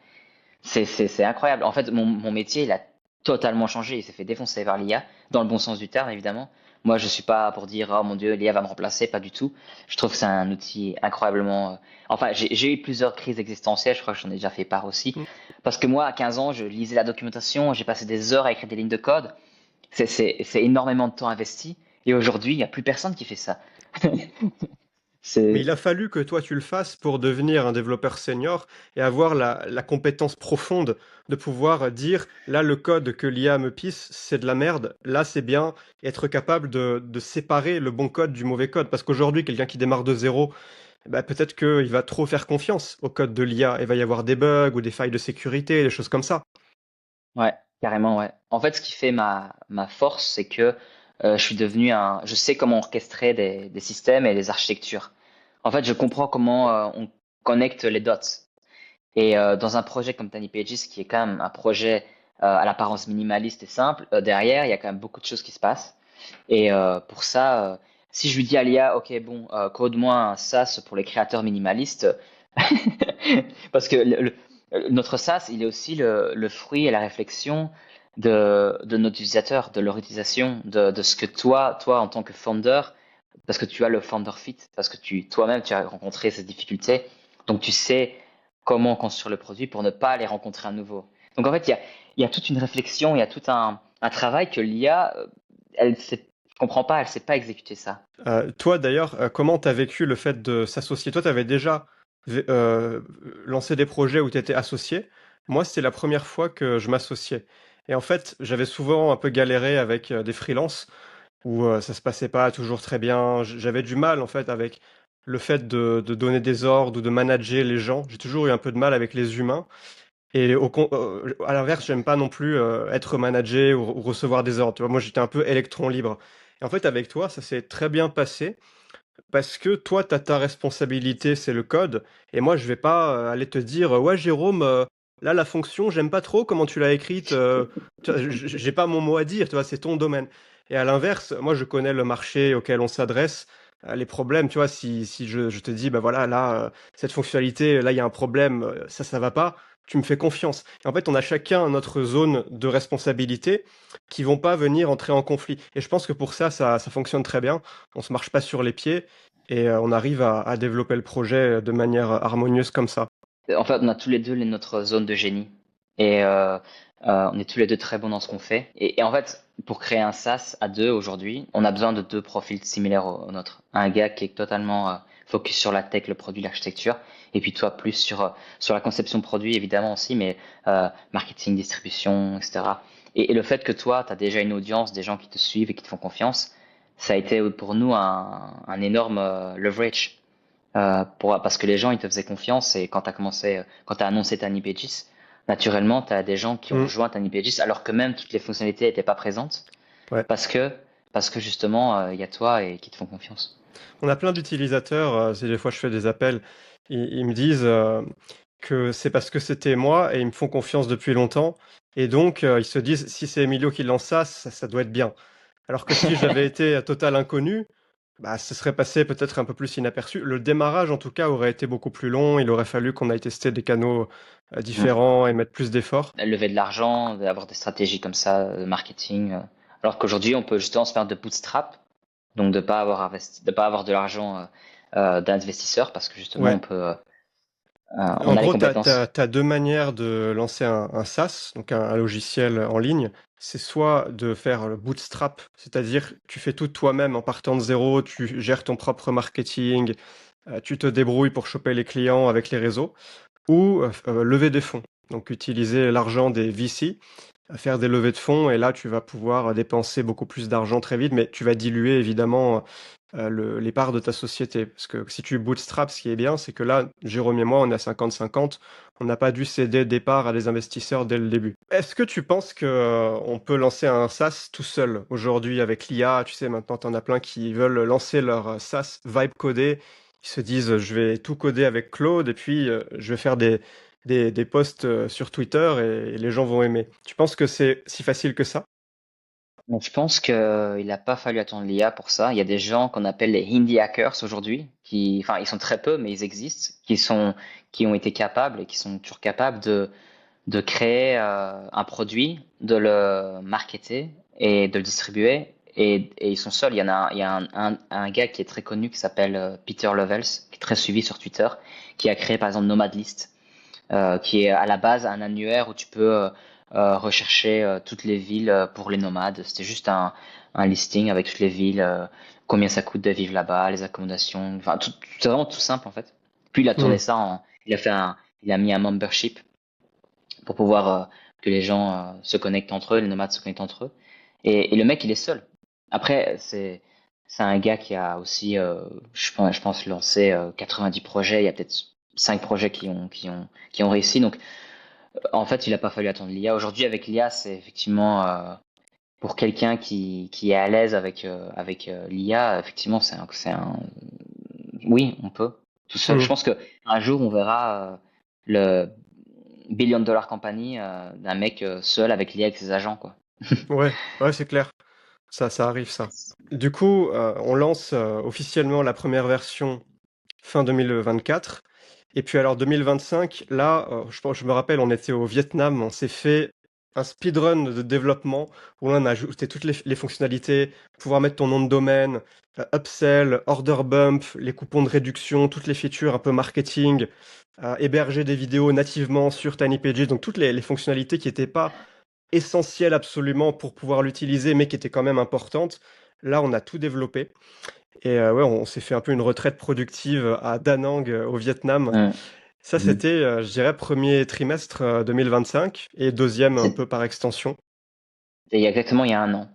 C'est incroyable. En fait, mon métier, il a totalement changé. Il s'est fait défoncer par l'IA, dans le bon sens du terme, évidemment. Moi, je suis pas pour dire, oh mon Dieu, l'IA va me remplacer, pas du tout. Je trouve que c'est un outil incroyablement. Enfin, j'ai eu plusieurs crises existentielles, je crois que j'en ai déjà fait part aussi.
Mm.
Parce que moi, à 15 ans, je lisais la documentation, j'ai passé des heures à écrire des lignes de code. C'est énormément de temps investi. Et aujourd'hui, il n'y a plus personne qui fait ça.
Mais
C'est,
il a fallu que toi tu le fasses pour devenir un développeur senior et avoir la compétence profonde de pouvoir dire là le code que l'IA me pisse c'est de la merde, là c'est bien, et être capable de séparer le bon code du mauvais code. Parce qu'aujourd'hui quelqu'un qui démarre de zéro, bah, peut-être qu'il va trop faire confiance au code de l'IA, il va y avoir des bugs ou des failles de sécurité, des choses comme ça.
ouais, carrément, ouais. En fait, ce qui fait ma force, c'est que je sais comment orchestrer des systèmes et des architectures. En fait, je comprends comment on connecte les dots. Et dans un projet comme Tiny Pages, qui est quand même un projet à l'apparence minimaliste et simple, derrière, il y a quand même beaucoup de choses qui se passent. Et pour ça, si je lui dis à l'IA, ok, bon, code-moi un SaaS pour les créateurs minimalistes, parce que notre SaaS, il est aussi le fruit et la réflexion de nos utilisateurs, de leur utilisation, de ce que toi, en tant que founder, parce que tu as le founder fit, parce que toi-même, tu as rencontré ces difficultés, donc tu sais comment construire le produit pour ne pas les rencontrer à nouveau. Donc en fait, il y a toute une réflexion, il y a tout un travail que l'IA, je comprends pas, elle sait pas exécuter ça.
Toi d'ailleurs, comment t'as vécu le fait de s'associer? Toi, t'avais déjà lancé des projets où t'étais associé. Moi, c'était la première fois que je m'associais. Et en fait, j'avais souvent un peu galéré avec des freelances où ça se passait pas toujours très bien. J'avais du mal en fait avec le fait de donner des ordres ou de manager les gens. J'ai toujours eu un peu de mal avec les humains. Et à l'inverse, j'aime pas non plus être managé ou recevoir des ordres. Tu vois, moi, j'étais un peu électron libre. Et en fait, avec toi, ça s'est très bien passé parce que toi, tu as ta responsabilité, c'est le code. Et moi, je vais pas aller te dire, ouais, Jérôme, là, la fonction, j'aime pas trop comment tu l'as écrite. Tu vois, j'ai pas mon mot à dire, tu vois, c'est ton domaine. Et à l'inverse, moi, je connais le marché auquel on s'adresse, les problèmes, tu vois, si je te dis, bah voilà, là, cette fonctionnalité, là, il y a un problème, ça va pas, tu me fais confiance. Et en fait, on a chacun notre zone de responsabilité qui vont pas venir entrer en conflit. Et je pense que pour ça, ça fonctionne très bien. On se marche pas sur les pieds et on arrive à développer le projet de manière harmonieuse comme ça.
En fait, on a tous les deux notre zone de génie. Et on est tous les deux très bons dans ce qu'on fait. Et en fait, pour créer un SaaS à deux aujourd'hui, on a besoin de deux profils similaires au nôtre. Un gars qui est totalement focus sur la tech, le produit, l'architecture. Et puis toi, plus sur la conception produit, évidemment aussi, mais marketing, distribution, etc. Et le fait que toi, tu as déjà une audience, des gens qui te suivent et qui te font confiance, ça a été pour nous un énorme leverage parce que les gens ils te faisaient confiance et quand tu as annoncé Tiny Pages, naturellement tu as des gens qui ont
Mm,
rejoint Tiny Pages alors que même toutes les fonctionnalités n'étaient pas présentes
ouais.
parce que justement il y a toi et qui te font confiance.
On a plein d'utilisateurs, si des fois je fais des appels, ils me disent que c'est parce que c'était moi et ils me font confiance depuis longtemps. Et donc ils se disent, si c'est Emilio qui lance ça doit être bien. Alors que si j'avais été total inconnu, bah, ce serait passé peut-être un peu plus inaperçu. Le démarrage, en tout cas, aurait été beaucoup plus long. Il aurait fallu qu'on aille tester des canaux
Mm.
différents et mettre plus d'efforts.
Lever de l'argent, avoir des stratégies comme ça, de marketing, alors qu'aujourd'hui on peut justement se faire de bootstrap, donc de pas avoir de l'argent d'investisseurs parce que justement
Ouais.
on
En
a les
gros, tu
compétences.
as deux manières de lancer un SaaS, donc un logiciel en ligne. C'est soit de faire le bootstrap, c'est-à-dire tu fais tout toi-même en partant de zéro, tu gères ton propre marketing, tu te débrouilles pour choper les clients avec les réseaux, ou lever des fonds. Donc utiliser l'argent des VC à faire des levées de fonds et là tu vas pouvoir dépenser beaucoup plus d'argent très vite, mais tu vas diluer évidemment les parts de ta société. Parce que si tu bootstrap, ce qui est bien, c'est que là, Jérôme et moi, on est à 50-50, on n'a pas dû céder des parts à des investisseurs dès le début. Est-ce que tu penses que on peut lancer un SaaS tout seul aujourd'hui avec l'IA? Tu sais, maintenant, tu en as plein qui veulent lancer leur SaaS vibe codé. Ils se disent, je vais tout coder avec Claude et puis je vais faire des posts sur Twitter et les gens vont aimer. Tu penses que c'est si facile que ça?
Donc, je pense qu'il n'a pas fallu attendre l'IA pour ça. Il y a des gens qu'on appelle les indie hackers aujourd'hui, enfin, ils sont très peu, mais ils existent, qui ont été capables et qui sont toujours capables de créer un produit, de le marketer et de le distribuer et ils sont seuls. Il y a un gars qui est très connu qui s'appelle Peter Levels, qui est très suivi sur Twitter, qui a créé par exemple Nomadlist, qui est à la base un annuaire où tu peux rechercher toutes les villes pour les nomades. C'était juste un listing avec toutes les villes, combien ça coûte de vivre là-bas, les accommodations, enfin c'est vraiment tout simple en fait. Puis il a tourné
Hmm.
ça il a mis un membership pour pouvoir que les gens se connectent entre eux, les nomades se connectent entre eux. Et le mec, il est seul. Après, c'est un gars qui a aussi, je pense, lancé 90 projets. Il y a peut-être 5 projets qui ont réussi. Donc, en fait, il a pas fallu attendre l'IA. Aujourd'hui, avec l'IA, c'est effectivement pour quelqu'un qui est à l'aise avec l'IA, effectivement, oui, on peut tout seul. Je
Hmm.
pense que un jour, on verra le billion dollar company d'un mec seul avec l'IA avec ses agents, quoi.
Ouais, ouais, c'est clair. Ça arrive, ça. Du coup, on lance officiellement la première version fin 2024. Et puis alors 2025, là, je me rappelle, on était au Vietnam, on s'est fait un speedrun de développement où là, on a ajouté toutes les fonctionnalités, pouvoir mettre ton nom de domaine, upsell, order bump, les coupons de réduction, toutes les features un peu marketing, héberger des vidéos nativement sur TinyPages, donc toutes les fonctionnalités qui n'étaient pas essentielles absolument pour pouvoir l'utiliser, mais qui étaient quand même importantes. Là, on a tout développé. Et ouais, on s'est fait un peu une retraite productive à Da Nang, au Vietnam.
Mm.
Ça,
Mhm.
c'était, je dirais, premier trimestre 2025 et deuxième un
C'est
peu par extension.
il y a exactement il y a un an.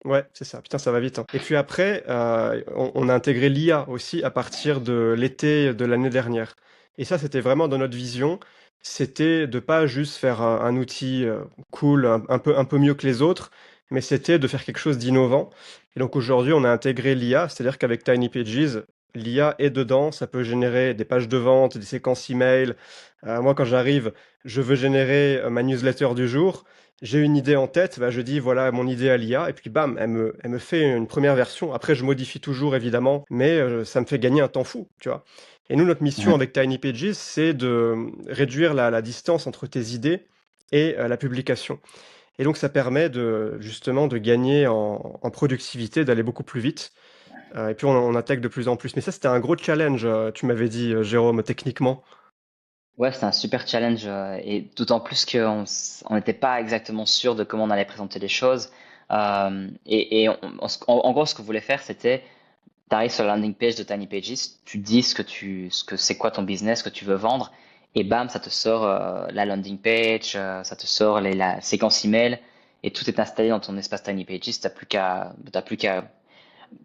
Ouais, c'est ça. Putain, ça va vite, hein. Et puis après, on a intégré l'IA aussi à partir de l'été de l'année dernière. Et ça, c'était vraiment dans notre vision. C'était de pas juste faire un outil cool, un peu mieux que les autres, mais c'était de faire quelque chose d'innovant. Et donc aujourd'hui, on a intégré l'IA, c'est-à-dire qu'avec Tiny Pages, l'IA est dedans, ça peut générer des pages de vente, des séquences email. Moi, quand j'arrive, je veux générer ma newsletter du jour. J'ai une idée en tête, bah, je dis voilà mon idée à l'IA, et puis bam, elle me fait une première version. Après, je modifie toujours évidemment, mais ça me fait gagner un temps fou, tu vois. Et nous, notre mission
Mhm.
avec Tiny Pages, c'est de réduire la distance entre tes idées et la publication. Et donc, ça permet de justement de gagner en productivité, d'aller beaucoup plus vite. Et puis, on attaque de plus en plus. Mais ça, c'était un gros challenge, tu m'avais dit, Jérôme, techniquement.
Ouais, c'était un super challenge et d'autant plus on n'était pas exactement sûr de comment on allait présenter les choses. En gros, ce qu'on voulait faire, c'était, tu arrives sur la landing page de Tiny Pages, tu dis ce que c'est quoi ton business, ce que tu veux vendre, et bam, ça te sort la landing page, ça te sort la séquence email, et tout est installé dans ton espace Tiny Pages. T'as plus qu'à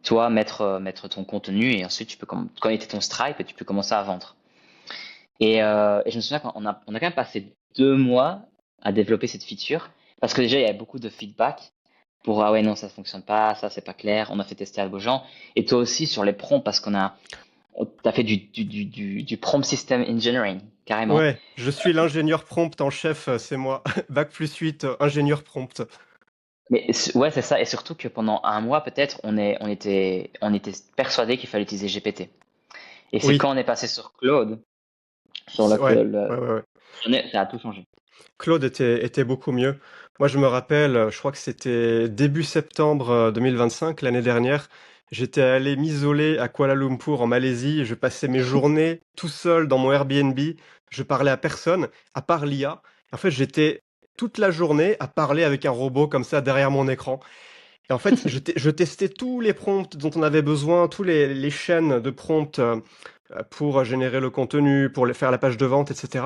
toi mettre ton contenu et ensuite tu peux connecter ton Stripe et tu peux commencer à vendre. Et je me souviens on a quand même passé 2 mois à développer cette feature parce que déjà il y avait beaucoup de feedback pour ah ouais non ça fonctionne pas, ça c'est pas clair. On a fait tester à vos gens et toi aussi sur les prompts parce t'as fait du prompt system engineering carrément.
Ouais, je suis l'ingénieur prompt en chef, c'est moi. Bac plus 8, ingénieur prompt.
Mais ouais c'est ça et surtout que pendant un mois peut-être on était persuadé qu'il fallait utiliser GPT. Et c'est
Oui,
quand on est passé sur Claude sur
ouais, ouais, ouais, ouais.
ça a tout changé.
Claude était beaucoup mieux. Moi, je me rappelle, je crois que c'était début septembre 2025, l'année dernière. J'étais allé m'isoler à Kuala Lumpur, en Malaisie. Je passais mes journées tout seul dans mon Airbnb. Je parlais à personne, à part l'IA. En fait, j'étais toute la journée à parler avec un robot comme ça derrière mon écran. Et en fait, je testais tous les prompts dont on avait besoin, tous les chaînes de prompts pour générer le contenu, pour faire la page de vente, etc.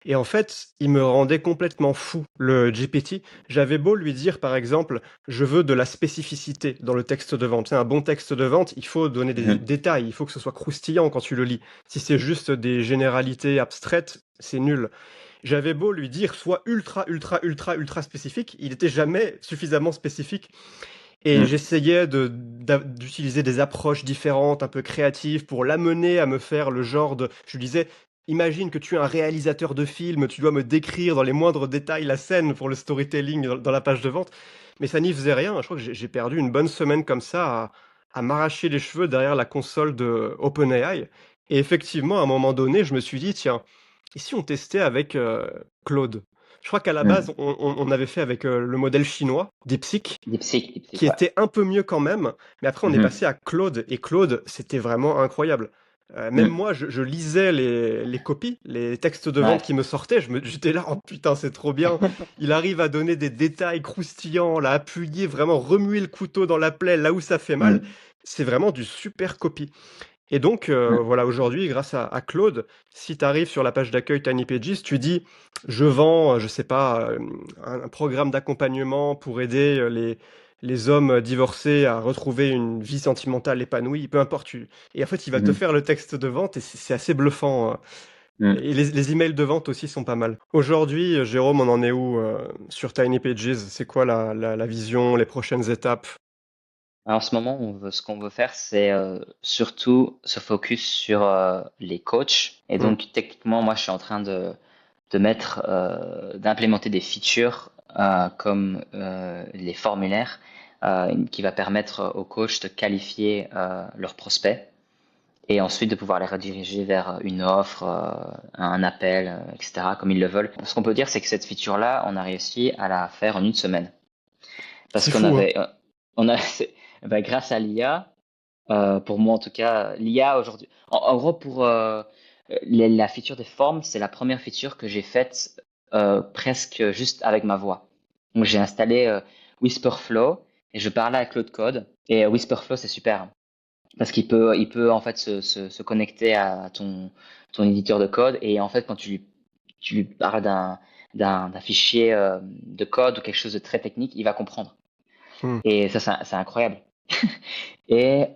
Et en fait, il me rendait complètement fou, le GPT. J'avais beau lui dire, par exemple, je veux de la spécificité dans le texte de vente. C'est un bon texte de vente, il faut donner des
Mhm.
détails, il faut que ce soit croustillant quand tu le lis. Si c'est juste des généralités abstraites, c'est nul. J'avais beau lui dire soit ultra, ultra, ultra, ultra spécifique, il était jamais suffisamment spécifique. Et
Mhm.
j'essayais d'utiliser des approches différentes, un peu créatives, pour l'amener à me faire le genre de... Je lui disais, imagine que tu es un réalisateur de film, tu dois me décrire dans les moindres détails la scène pour le storytelling dans la page de vente. Mais ça n'y faisait rien. Je crois que j'ai perdu une bonne semaine comme ça à m'arracher les cheveux derrière la console de OpenAI. Et effectivement, à un moment donné, je me suis dit, tiens, et si on testait avec Claude? Je crois qu'à la base,
Mm.
on avait fait avec le modèle chinois, DeepSeek,
DeepSeek,
qui
ouais.
était un peu mieux quand même, mais après on est
Mhm.
passé à Claude, et Claude, c'était vraiment incroyable. Même
Mm.
moi, je lisais les copies, les textes de vente
Ouais.
qui me sortaient, j'étais là, oh putain, c'est trop bien. Il arrive à donner des détails croustillants, là, appuyer, vraiment remuer le couteau dans la plaie là où ça fait mal.
Mm.
C'est vraiment du super copy. Et donc,
Mm.
voilà, aujourd'hui, grâce à Claude, si tu arrives sur la page d'accueil Tiny Pages, tu dis: «Je vends, je sais pas, un programme d'accompagnement pour aider, les hommes, divorcés à retrouver une vie sentimentale épanouie», peu importe, tu et en fait, il va te
Mhm.
faire le texte de vente et c'est assez bluffant,
Mm.
et les emails de vente aussi sont pas mal. Aujourd'hui, Jérôme, on en est où, sur Tiny Pages? C'est quoi la vision, les prochaines étapes?
Alors, en ce moment, ce qu'on veut faire, c'est surtout se focus sur les coachs. Et
Mmh,
donc, techniquement, moi, je suis en train d'implémenter des features comme les formulaires qui va permettre aux coachs de qualifier leurs prospects et ensuite de pouvoir les rediriger vers une offre, un appel, etc., comme ils le veulent. Ce qu'on peut dire, c'est que cette feature-là, on a réussi à la faire en une semaine. Parce
c'est
qu'on
fou, hein?
avait, on a, ben, grâce à l'IA, pour moi en tout cas, l'IA aujourd'hui, en gros pour la feature des formes, c'est la première feature que j'ai faite presque juste avec ma voix. Donc j'ai installé Whisperflow et je parlais avec Claude Code. Et Whisperflow c'est super parce qu'il peut en fait se connecter à ton éditeur de code et en fait quand tu lui parles d'un fichier de code ou quelque chose de très technique, il va comprendre.
Mmh.
Et ça, c'est incroyable. Et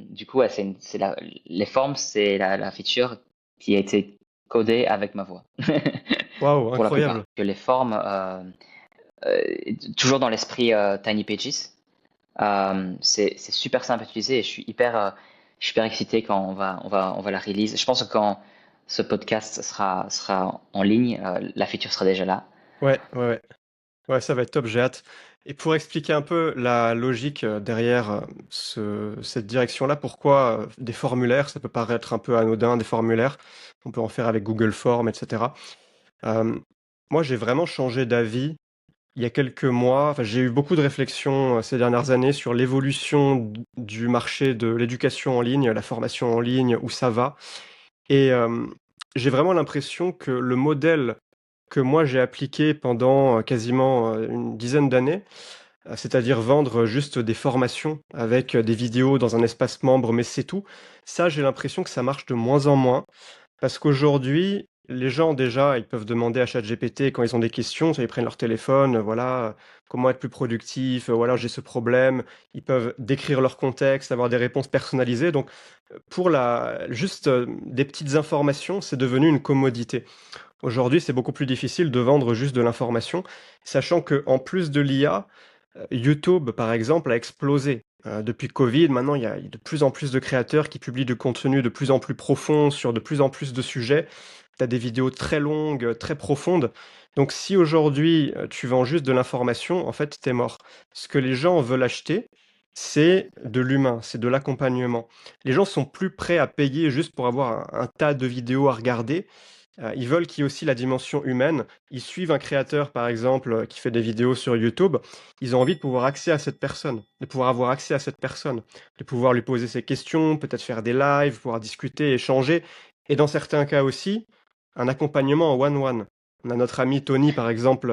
du coup, ouais, les formes, c'est la feature qui a été codée avec ma voix.
Waouh,
Pour la
incroyable.
plupart. Que les formes, euh, toujours dans l'esprit Tiny Pages, c'est super simple à utiliser et je suis hyper excité quand on va la release. Je pense que quand ce podcast sera en ligne, la feature sera déjà là.
Ouais, ouais, ouais. Ouais, ça va être top, j'ai hâte. Et pour expliquer un peu la logique derrière cette direction-là, pourquoi des formulaires, ça peut paraître un peu anodin, des formulaires, on peut en faire avec Google Forms, etc. Euh, Moi, j'ai vraiment changé d'avis il y a quelques mois. Enfin, j'ai eu beaucoup de réflexions ces dernières années sur l'évolution du marché de l'éducation en ligne, la formation en ligne, où ça va. Et j'ai vraiment l'impression que le modèle que moi j'ai appliqué pendant quasiment une dizaine d'années, c'est-à-dire vendre juste des formations avec des vidéos dans un espace membre, mais c'est tout. Ça, j'ai l'impression que ça marche de moins en moins parce qu'aujourd'hui, les gens déjà, ils peuvent demander à ChatGPT quand ils ont des questions, soit ils prennent leur téléphone, voilà, comment être plus productif, voilà, j'ai ce problème. Ils peuvent décrire leur contexte, avoir des réponses personnalisées. Donc, pour juste des petites informations, c'est devenu une commodité. Aujourd'hui, c'est beaucoup plus difficile de vendre juste de l'information, sachant que en plus de l'IA, YouTube, par exemple, a explosé. Depuis Covid, maintenant, il y a de plus en plus de créateurs qui publient du contenu de plus en plus profond sur de plus en plus de sujets. Tu as des vidéos très longues, très profondes. Donc, si aujourd'hui, tu vends juste de l'information, en fait, t'es mort. Ce que les gens veulent acheter, c'est de l'humain, c'est de l'accompagnement. Les gens sont plus prêts à payer juste pour avoir un tas de vidéos à regarder. Ils veulent qu'il y ait aussi la dimension humaine. Ils suivent un créateur, par exemple, qui fait des vidéos sur YouTube. Ils ont envie de pouvoir accès à cette personne, de pouvoir avoir accès à cette personne, de pouvoir lui poser ses questions, peut-être faire des lives, pouvoir discuter, échanger. Et dans certains cas aussi, un accompagnement en one-one. On a notre ami Tony, par exemple,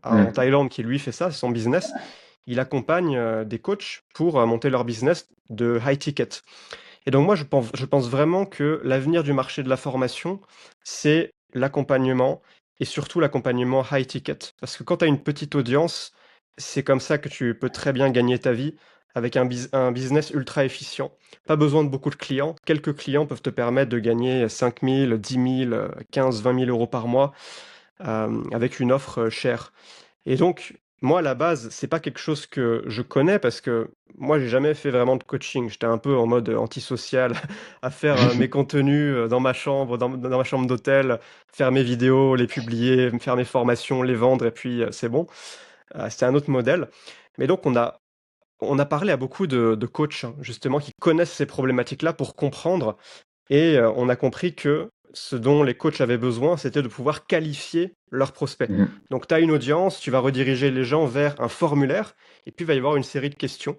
en
Hmm.
Thaïlande, qui lui fait ça, c'est son business. Il accompagne des coachs pour monter leur business de high ticket. Et donc moi, je pense vraiment que l'avenir du marché de la formation, c'est l'accompagnement et surtout l'accompagnement high ticket. Parce que quand tu as une petite audience, c'est comme ça que tu peux très bien gagner ta vie avec un business ultra efficient. Pas besoin de beaucoup de clients. Quelques clients peuvent te permettre de gagner 5 000, 10 000, 15, 20 000 euros par mois avec une offre chère. Et donc, moi, à la base, c'est pas quelque chose que je connais parce que moi, j'ai jamais fait vraiment de coaching. J'étais un peu en mode antisocial à faire mes contenus dans ma chambre, dans ma chambre d'hôtel, faire mes vidéos, les publier, faire mes formations, les vendre et puis c'est bon. C'était un autre modèle. Mais donc, on a parlé à beaucoup de coachs, hein, justement, qui connaissent ces problématiques-là pour comprendre et on a compris que ce dont les coachs avaient besoin, c'était de pouvoir qualifier leurs prospects.
Mhm.
Donc, tu as une audience, tu vas rediriger les gens vers un formulaire, et puis il va y avoir une série de questions.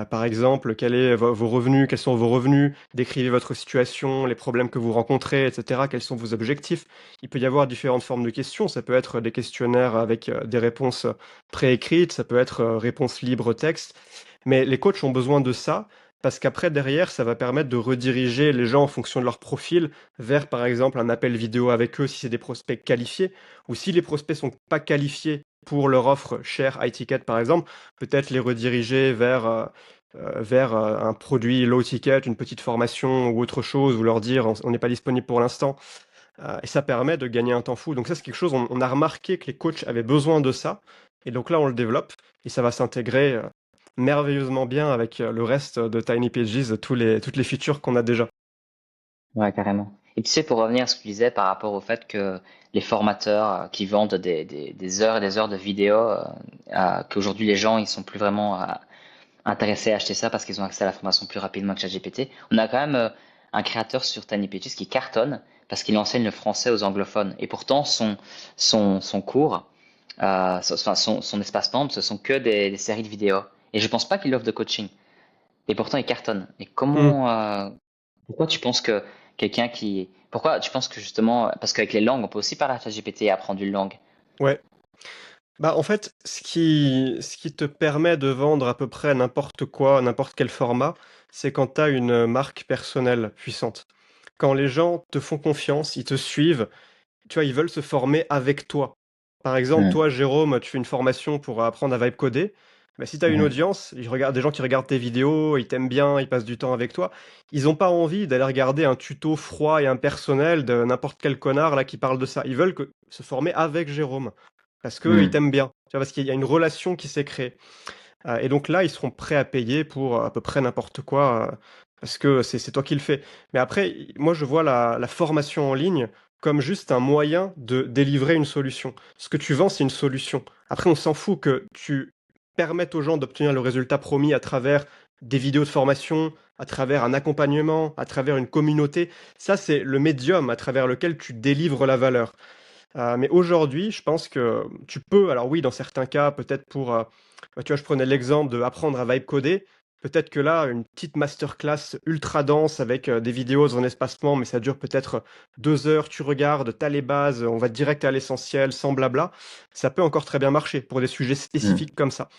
Par exemple, quel est vos revenus, quels sont vos revenus, décrivez votre situation, les problèmes que vous rencontrez, etc. Quels sont vos objectifs. Il peut y avoir différentes formes de questions. Ça peut être des questionnaires avec des réponses préécrites, ça peut être réponses libres texte. Mais les coachs ont besoin de ça parce qu'après, derrière, ça va permettre de rediriger les gens en fonction de leur profil vers, par exemple, un appel vidéo avec eux si c'est des prospects qualifiés, ou si les prospects sont pas qualifiés pour leur offre chère high ticket, par exemple, peut-être les rediriger vers un produit low ticket, une petite formation ou autre chose, ou leur dire on n'est pas disponible pour l'instant. Et ça permet de gagner un temps fou. Donc ça, c'est quelque chose, on a remarqué que les coachs avaient besoin de ça. Et donc là, on le développe et ça va s'intégrer merveilleusement bien avec le reste de Tiny Pages, toutes les features qu'on a déjà.
Ouais, carrément. Et tu sais, pour revenir à ce que tu disais par rapport au fait que les formateurs qui vendent des heures et des heures de vidéos, qu'aujourd'hui les gens ils sont plus vraiment intéressés à acheter ça parce qu'ils ont accès à la formation plus rapidement que ChatGPT. On a quand même un créateur sur Tiny Pages qui cartonne parce qu'il enseigne le français aux anglophones. Et pourtant, son cours, son espace membre, ce sont que des séries de vidéos. Et je pense pas qu'il offre de coaching. Et pourtant, il cartonne. Et
Hmm,
pourquoi tu penses que pourquoi tu penses que justement, parce qu'avec les langues, on peut aussi parler à ChatGPT et apprendre une langue.
ouais. Bah, en fait, ce qui te permet de vendre à peu près n'importe quoi, n'importe quel format, c'est quand tu as une marque personnelle puissante. Quand les gens te font confiance, ils te suivent, tu vois, ils veulent se former avec toi. Par exemple,
Mhm,
toi, Jérôme, tu fais une formation pour apprendre à vibe coder. Bah, si tu as une
mhm,
audience, des gens qui regardent tes vidéos, ils t'aiment bien, ils passent du temps avec toi, ils n'ont pas envie d'aller regarder un tuto froid et impersonnel de n'importe quel connard là qui parle de ça. Ils veulent se former avec Jérôme parce qu'ils
mhm,
t'aiment bien. Tu vois, parce qu'il y a une relation qui s'est créée. Et donc là, ils seront prêts à payer pour à peu près n'importe quoi, parce que c'est toi qui le fais. Mais après, moi, je vois la formation en ligne comme juste un moyen de délivrer une solution. Ce que tu vends, c'est une solution. Après, on s'en fout que tu permettes aux gens d'obtenir le résultat promis à travers des vidéos de formation, à travers un accompagnement, à travers une communauté. Ça, c'est le médium à travers lequel tu délivres la valeur. Mais aujourd'hui, je pense que tu peux, alors oui, dans certains cas, peut-être tu vois, je prenais l'exemple de apprendre à vibe coder. Peut-être que là, une petite masterclass ultra dense avec des vidéos dans un espacement, mais ça dure peut-être 2 heures, tu regardes, tu as les bases, on va direct à l'essentiel, sans blabla. Ça peut encore très bien marcher pour des sujets
mhm.
spécifiques comme ça.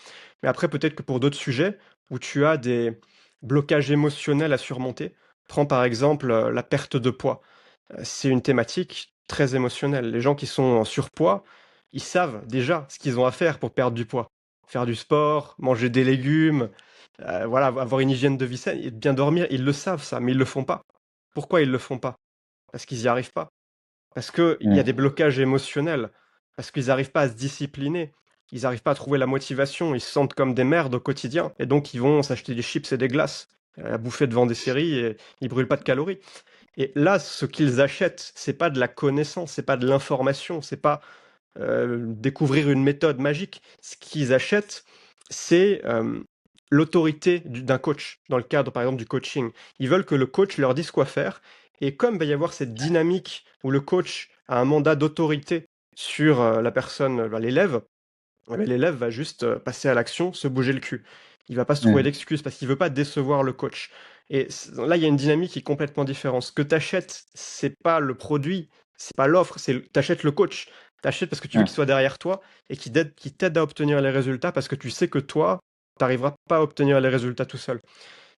Mais après, peut-être que pour d'autres sujets où tu as des blocages émotionnels à surmonter, prends par exemple la perte de poids. C'est une thématique très émotionnelle. Les gens qui sont en surpoids, ils savent déjà ce qu'ils ont à faire pour perdre du poids. Faire du sport, manger des légumes, voilà, avoir une hygiène de vie saine et bien dormir, ils le savent ça, mais ils le font pas. Pourquoi ils le font pas? Parce qu'ils y arrivent pas. Parce qu'il y a des
Mhm.
blocages émotionnels, parce qu'ils n'arrivent pas à se discipliner, ils n'arrivent pas à trouver la motivation, ils se sentent comme des merdes au quotidien, et donc ils vont s'acheter des chips et des glaces, à bouffer devant des séries, et ils brûlent pas de calories. Et là, ce qu'ils achètent, c'est pas de la connaissance, c'est pas de l'information, c'est pas découvrir une méthode magique. Ce qu'ils achètent, c'est l'autorité d'un coach, dans le cadre par exemple du coaching. Ils veulent que le coach leur dise quoi faire. Et comme il va y avoir cette dynamique où le coach a un mandat d'autorité sur la personne, l'élève, eh ben, l'élève va juste passer à l'action, se bouger le cul. Il va pas se trouver
Mhm.
d'excuses parce qu'il veut pas décevoir le coach. Et là, il y a une dynamique qui est complètement différente. Ce que tu achètes, c'est pas le produit, c'est pas l'offre, t'achètes le coach. T'achètes parce que tu veux qu'il
Mhm.
soit derrière toi et qui t'aide à obtenir les résultats parce que tu sais que toi, t'arriveras pas à obtenir les résultats tout seul.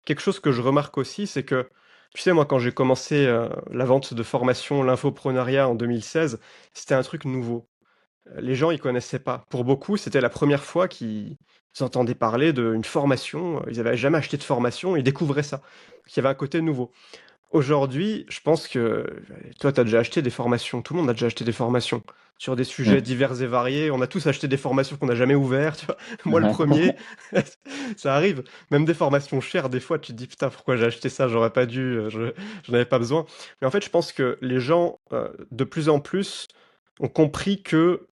Quelque chose que je remarque aussi, c'est que, tu sais, moi, quand j'ai commencé la vente de formation, l'infoprenariat en 2016, c'était un truc nouveau. Les gens, ils connaissaient pas. Pour beaucoup, c'était la première fois qu'ils entendaient parler d'une formation. Ils avaient jamais acheté de formation, ils découvraient ça. Il y avait un côté nouveau. Aujourd'hui, je pense que toi, tu as déjà acheté des formations. Tout le monde a déjà acheté des formations sur des sujets
Mhm.
divers et variés. On a tous acheté des formations qu'on n'a jamais ouvertes. Tu vois. Moi, le premier,
Mhm.
ça arrive. Même des formations chères, des fois, tu te dis putain, pourquoi j'ai acheté ça? J'aurais pas dû. Je n'avais pas besoin. Mais en fait, je pense que les gens, de plus en plus, ont compris que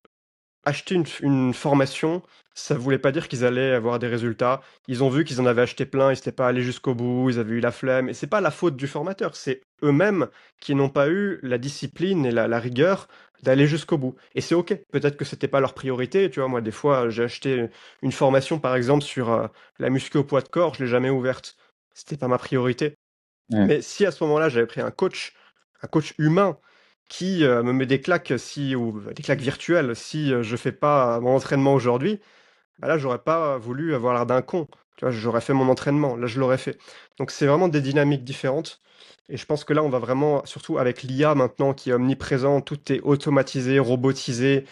acheter une formation, ça voulait pas dire qu'ils allaient avoir des résultats. Ils ont vu qu'ils en avaient acheté plein, ils s'étaient pas allés jusqu'au bout, ils avaient eu la flemme. Et c'est pas la faute du formateur, c'est eux-mêmes qui n'ont pas eu la discipline et la rigueur d'aller jusqu'au bout. Et c'est ok. Peut-être que c'était pas leur priorité. Tu vois, moi, des fois, j'ai acheté une formation, par exemple, sur la muscu au poids de corps, je l'ai jamais ouverte. C'était pas ma priorité.
Mm.
Mais si à ce moment-là, j'avais pris un coach humain qui me met des claques ou des claques virtuelles si je fais pas mon entraînement aujourd'hui, bah là, j'aurais pas voulu avoir l'air d'un con. Tu vois, j'aurais fait mon entraînement. Là, je l'aurais fait. Donc, c'est vraiment des dynamiques différentes. Et je pense que là, on va vraiment, surtout avec l'IA maintenant qui est omniprésent, tout est automatisé, robotisé,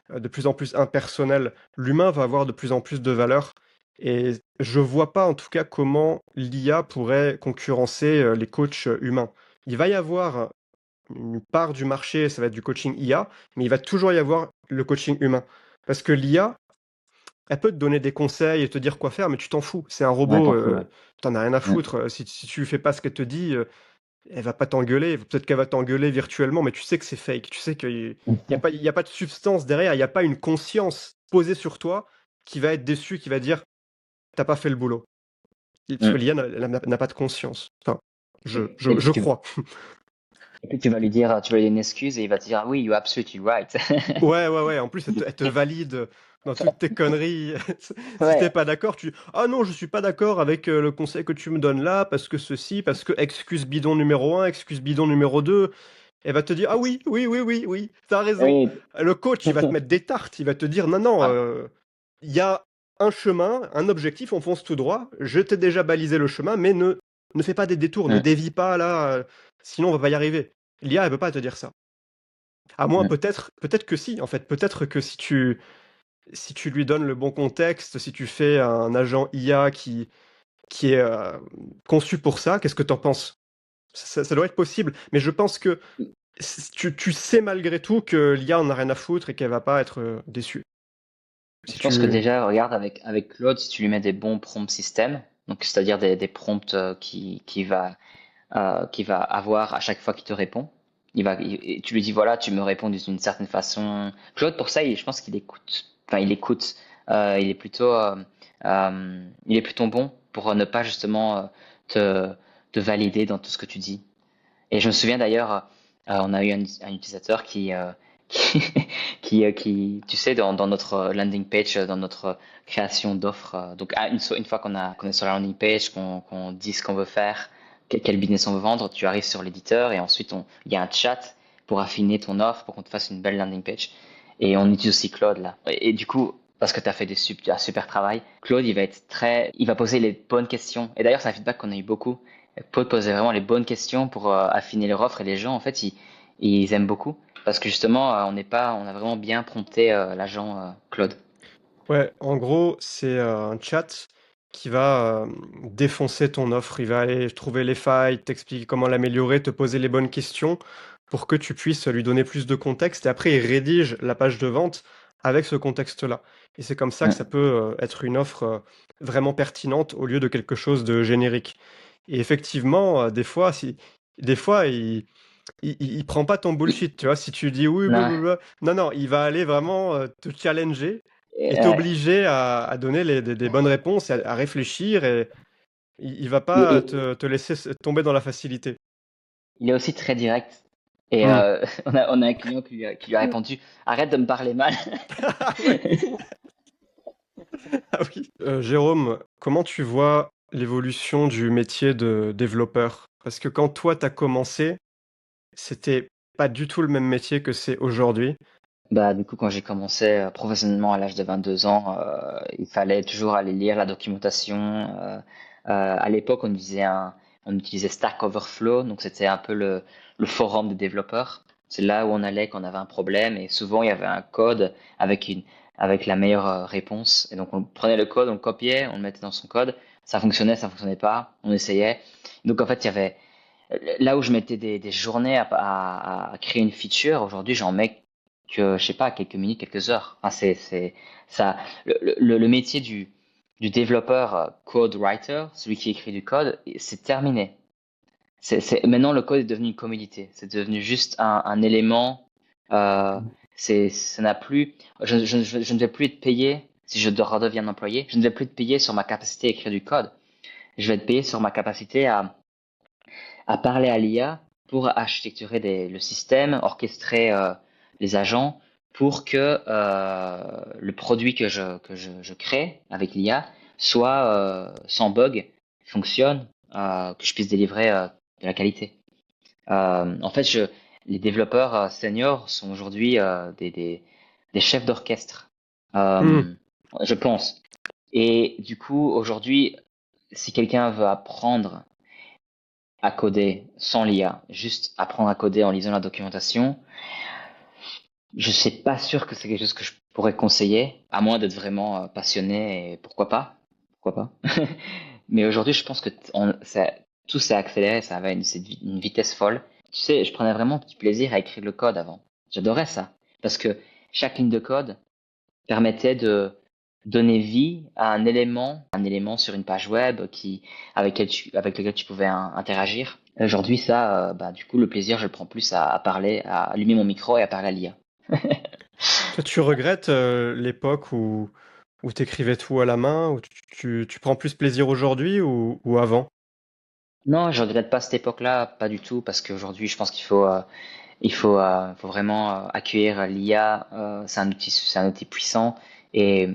de plus en plus impersonnel. L'humain va avoir de plus en plus de valeur. Et je vois pas en tout cas comment l'IA pourrait concurrencer les coachs humains. Il va y avoir une part du marché, ça va être du coaching IA, mais il va toujours y avoir le coaching humain. Parce que l'IA, elle peut te donner des conseils et te dire quoi faire, mais tu t'en fous. C'est un
Ouais,
robot,
t'en fous, ouais.
t'en as rien à
Mm.
foutre. Si tu fais pas ce qu'elle te dit, elle va pas t'engueuler. Peut-être qu'elle va t'engueuler virtuellement, mais tu sais que c'est fake. Tu sais qu'il y a pas de substance derrière, il n'y a pas une conscience posée sur toi qui va être déçue, qui va dire t'as pas fait le boulot. Parce que
Mm.
l'IA n'a pas de conscience. Enfin,
Et
je
puis
crois.
tu vas lui dire, tu vas lui donner une excuse et il va te dire, ah oui, you're absolutely right.
Ouais, ouais, ouais. En plus, elle te valide dans toutes tes conneries. Si t'es
Ouais.
pas d'accord, ah non, je suis pas d'accord avec le conseil que tu me donnes là, parce que ceci, parce que excuse bidon numéro un, excuse bidon numéro 2. Elle va te dire, ah oui, oui, oui, oui, oui, t'as raison.
Oui.
Le coach, il va te mettre des tartes. Il va te dire, non, non,
Ouais.
il y a un chemin, un objectif, on fonce tout droit. Je t'ai déjà balisé le chemin, mais ne fais pas des détours, ne
Mm.
dévie pas là, sinon on va pas y arriver. L'IA, elle veut pas te dire ça. À moins
Mm.
peut-être que si, en fait, peut-être que si tu lui donnes le bon contexte, si tu fais un agent IA qui est conçu pour ça, qu'est-ce que t'en penses? Ça doit être possible, mais je pense que tu sais malgré tout que l'IA en a rien à foutre et qu'elle va pas être déçue. Si
Je pense que
tu...
déjà, regarde, avec Claude, si tu lui mets des bons prompt systems, donc c'est-à-dire des prompts qui va avoir à chaque fois qu'il te répond. Et tu lui dis voilà, tu me réponds d'une certaine façon. Claude, pour ça, je pense qu'il écoute. Enfin, il écoute. Il est il est plutôt bon pour ne pas justement te, te valider dans tout ce que tu dis. Et je me souviens d'ailleurs, on a eu un utilisateur qui, tu sais, dans notre landing page, dans notre création d'offres. Donc, une fois qu'on est sur la landing page, qu'on dit ce qu'on veut faire, quel business on veut vendre, tu arrives sur l'éditeur et ensuite il y a un chat pour affiner ton offre, pour qu'on te fasse une belle landing page. Et on utilise aussi Claude là. Et du coup, parce que tu as fait tu as un super travail, Claude, il va poser les bonnes questions. Et d'ailleurs, c'est un feedback qu'on a eu beaucoup. Claude posait vraiment les bonnes questions pour affiner leur offre et les gens, en fait, ils aiment beaucoup parce que justement, on a vraiment bien prompté l'agent Claude.
Ouais, en gros, c'est un chat qui va défoncer ton offre. Il va aller trouver les failles, t'expliquer comment l'améliorer, te poser les bonnes questions pour que tu puisses lui donner plus de contexte. Et après, il rédige la page de vente avec ce contexte-là. Et c'est comme ça que ça
Mm.
peut être une offre vraiment pertinente au lieu de quelque chose de générique. Et effectivement, des fois, il prend pas ton bullshit, tu vois. Si tu dis oui,
Non,
blablabla, non, non, il va aller vraiment te challenger et
ouais.
t'obliger à donner des bonnes réponses, à réfléchir et il va
il,
pas
il-
te laisser tomber dans la facilité.
il est aussi très direct. Et
Hmm.
on a un client qui lui a répondu, arrête de me parler mal.
Ah ouais, ah oui. Jérôme, comment tu vois l'évolution du métier de développeur? Parce que quand toi t'as commencé, c'était pas du tout le même métier que c'est aujourd'hui.
Bah, du coup, quand j'ai commencé professionnellement à l'âge de 22 ans, il fallait toujours aller lire la documentation. À l'époque, on utilisait Stack Overflow, donc c'était un peu le forum des développeurs. C'est là où on allait quand on avait un problème, et souvent il y avait un code avec avec la meilleure réponse. Et donc on prenait le code, on le copiait, on le mettait dans son code. Ça fonctionnait pas, on essayait. Donc en fait, il y avait là où je mettais des journées à créer une feature, aujourd'hui j'en mets que, je sais pas, quelques minutes, quelques heures. Enfin, ça, le métier du développeur code writer, celui qui écrit du code, c'est terminé. Maintenant, le code est devenu une commodité. C'est devenu juste un élément. euh, Ça n'a plus, je ne vais plus être payé si je redeviens employé. Je ne vais plus être payé sur ma capacité à écrire du code. Je vais être payé sur ma capacité à parler à l'IA pour architecturer le système, orchestrer les agents pour que le produit que je crée avec l'IA soit sans bug, fonctionne, que je puisse délivrer de la qualité. En fait, les développeurs seniors sont aujourd'hui des chefs d'orchestre,
Hmm.
euh, je pense. Et du coup, aujourd'hui, si quelqu'un veut apprendre à coder sans l'IA, juste apprendre à coder en lisant la documentation, je suis pas sûr que c'est quelque chose que je pourrais conseiller, à moins d'être vraiment passionné et pourquoi pas, pourquoi pas. Mais aujourd'hui, je pense que tout s'est accéléré, ça avait une vitesse folle. Tu sais, je prenais vraiment du plaisir à écrire le code avant. J'adorais ça parce que chaque ligne de code permettait de donner vie à un élément sur une page web avec lequel tu pouvais interagir. Aujourd'hui, ça, bah, du coup, le plaisir, je le prends plus à parler, à allumer mon micro et à parler à l'IA.
Toi, tu regrettes l'époque où tu écrivais tout à la main, où tu prends plus plaisir aujourd'hui ou avant?
Non, je regrette pas cette époque-là, pas du tout, parce qu'aujourd'hui, je pense faut vraiment accueillir l'IA. C'est un outil puissant. Et,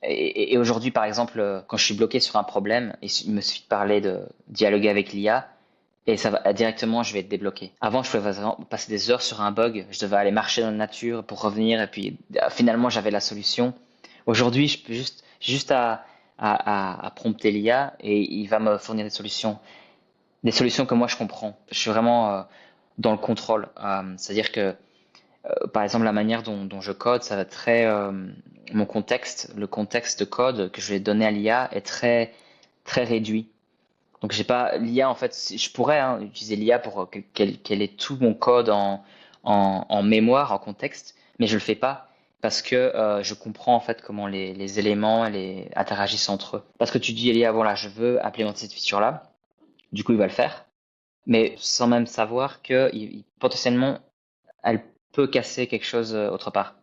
et aujourd'hui, par exemple, quand je suis bloqué sur un problème, il me suffit de parler, de dialoguer avec l'IA, et ça va directement, je vais être débloqué. Avant, je pouvais vraiment passer des heures sur un bug, je devais aller marcher dans la nature pour revenir, et puis finalement, j'avais la solution. Aujourd'hui, j'ai juste à prompter l'IA, et il va me fournir des solutions que moi je comprends. Je suis vraiment dans le contrôle. C'est-à-dire que, par exemple, la manière dont je code, ça va être très mon contexte, le contexte de code que je vais donner à l'IA est très très réduit. Donc j'ai pas l'IA en fait, je pourrais utiliser l'IA pour qu'elle ait tout mon code en mémoire, en contexte, mais je le fais pas parce que je comprends en fait comment les éléments interagissent entre eux. Parce que tu dis à l'IA, voilà, je veux implémenter cette feature-là, du coup il va le faire, mais sans même savoir que potentiellement elle peut casser quelque chose autre part.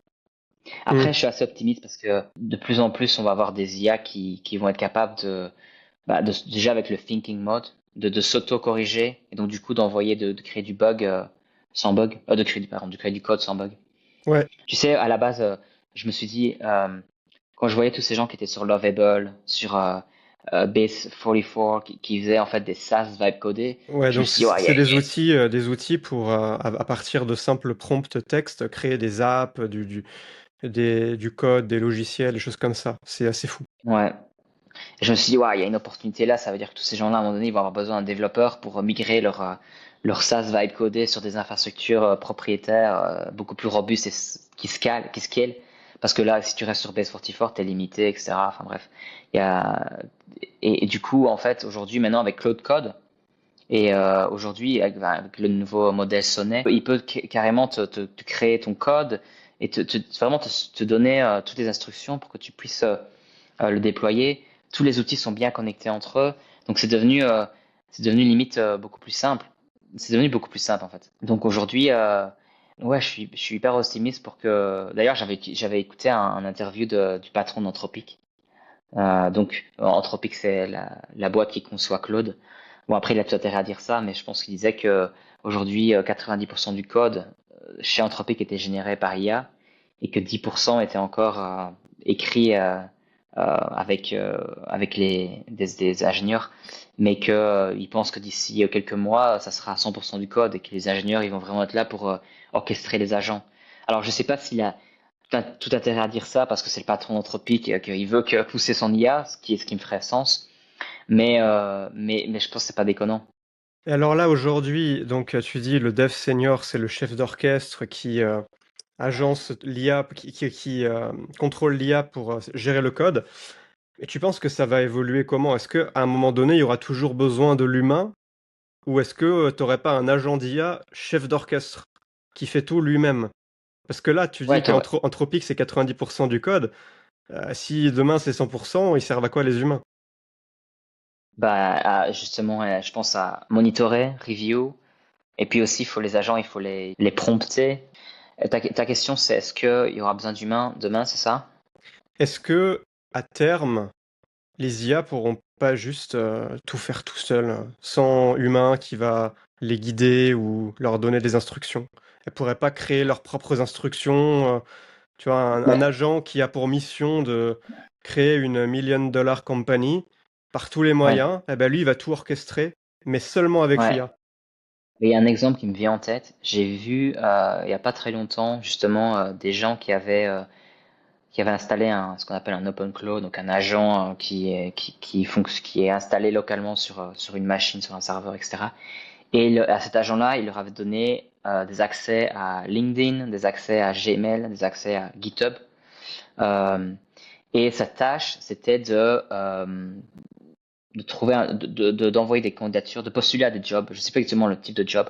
Hmm.
Après, je suis assez optimiste parce que de plus en plus, on va avoir des IA qui vont être capables déjà avec le thinking mode, de s'auto-corriger et donc du coup d'envoyer, de créer du bug sans bug, de créer du code sans bug.
Ouais.
Tu sais, à la base, je me suis dit, quand je voyais tous ces gens qui étaient sur Lovable, sur Base 44, qui faisaient en fait des SaaS vibe codés,
Ouais,
je me
donc
suis dit, ouais,
c'est des outils pour, à partir de simples prompts texte, créer des apps, du code, des logiciels, des choses comme ça. C'est assez fou.
ouais. Et je me suis dit, ouais, il y a une opportunité là, ça veut dire que tous ces gens-là, à un moment donné, ils vont avoir besoin d'un développeur pour migrer leur SaaS vibe codé sur des infrastructures propriétaires beaucoup plus robustes et qui scale. Parce que là, si tu restes sur Base 44, t'es limité, etc. Enfin bref. Il y a, et du coup, en fait, aujourd'hui, maintenant, avec Cloud Code, et aujourd'hui, avec le nouveau modèle Sonnet, il peut carrément te créer ton code et vraiment te donner toutes les instructions pour que tu puisses le déployer. Tous les outils sont bien connectés entre eux, donc c'est devenu limite beaucoup plus simple. C'est devenu beaucoup plus simple en fait. Donc aujourd'hui, ouais, je suis hyper optimiste pour que. D'ailleurs, j'avais écouté un interview du patron d'Anthropic. Donc Anthropic, c'est la boîte qui conçoit Claude. Bon après, il a tout intérêt à dire ça, mais je pense qu'il disait que aujourd'hui, 90% du code chez Anthropic était généré par IA et que 10% était encore écrit avec des ingénieurs, mais que il pense que d'ici quelques mois, ça sera 100% du code et que les ingénieurs ils vont vraiment être là pour orchestrer les agents. Alors je sais pas s'il a tout intérêt à dire ça parce que c'est le patron d'Anthropic et qu'il veut que pousser son IA, ce qui me ferait sens, mais je pense que c'est pas déconnant.
Et alors là, aujourd'hui, donc tu dis le dev senior, c'est le chef d'orchestre qui agence l'IA, qui contrôle l'IA pour gérer le code. Et tu penses que ça va évoluer comment? Est-ce qu'à un moment donné, il y aura toujours besoin de l'humain? Ou est-ce que tu n'aurais pas un agent d'IA chef d'orchestre qui fait tout lui-même? Parce que là, tu
Ouais,
dis qu'Anthropic, c'est 90% du code. Si demain c'est 100%, ils servent à quoi les humains?
justement, je pense à monitorer, review, et puis aussi il faut les agents, il faut les prompter. Ta question, c'est est-ce qu'il y aura besoin d'humains demain, c'est ça?
Est-ce que, à terme, les IA pourront pas juste tout faire tout seuls, sans humain qui va les guider ou leur donner des instructions? Elles pourraient pas créer leurs propres instructions, tu vois, un
Ouais,
agent qui a pour mission de créer une million dollar company par tous les
ouais,
moyens, eh ben lui, il va tout orchestrer, mais seulement avec
ouais.
l'IA.
Il y a un exemple qui me vient en tête. J'ai vu il y a pas très longtemps justement des gens qui avaient installé ce qu'on appelle un open cloud, donc un agent qui est installé localement sur une machine, sur un serveur, etc. Et à cet agent-là, il leur avait donné des accès à LinkedIn, des accès à Gmail, des accès à GitHub. Euh, et sa tâche, c'était de trouver, d'envoyer des candidatures, de postuler à des jobs. Je sais pas exactement le type de job.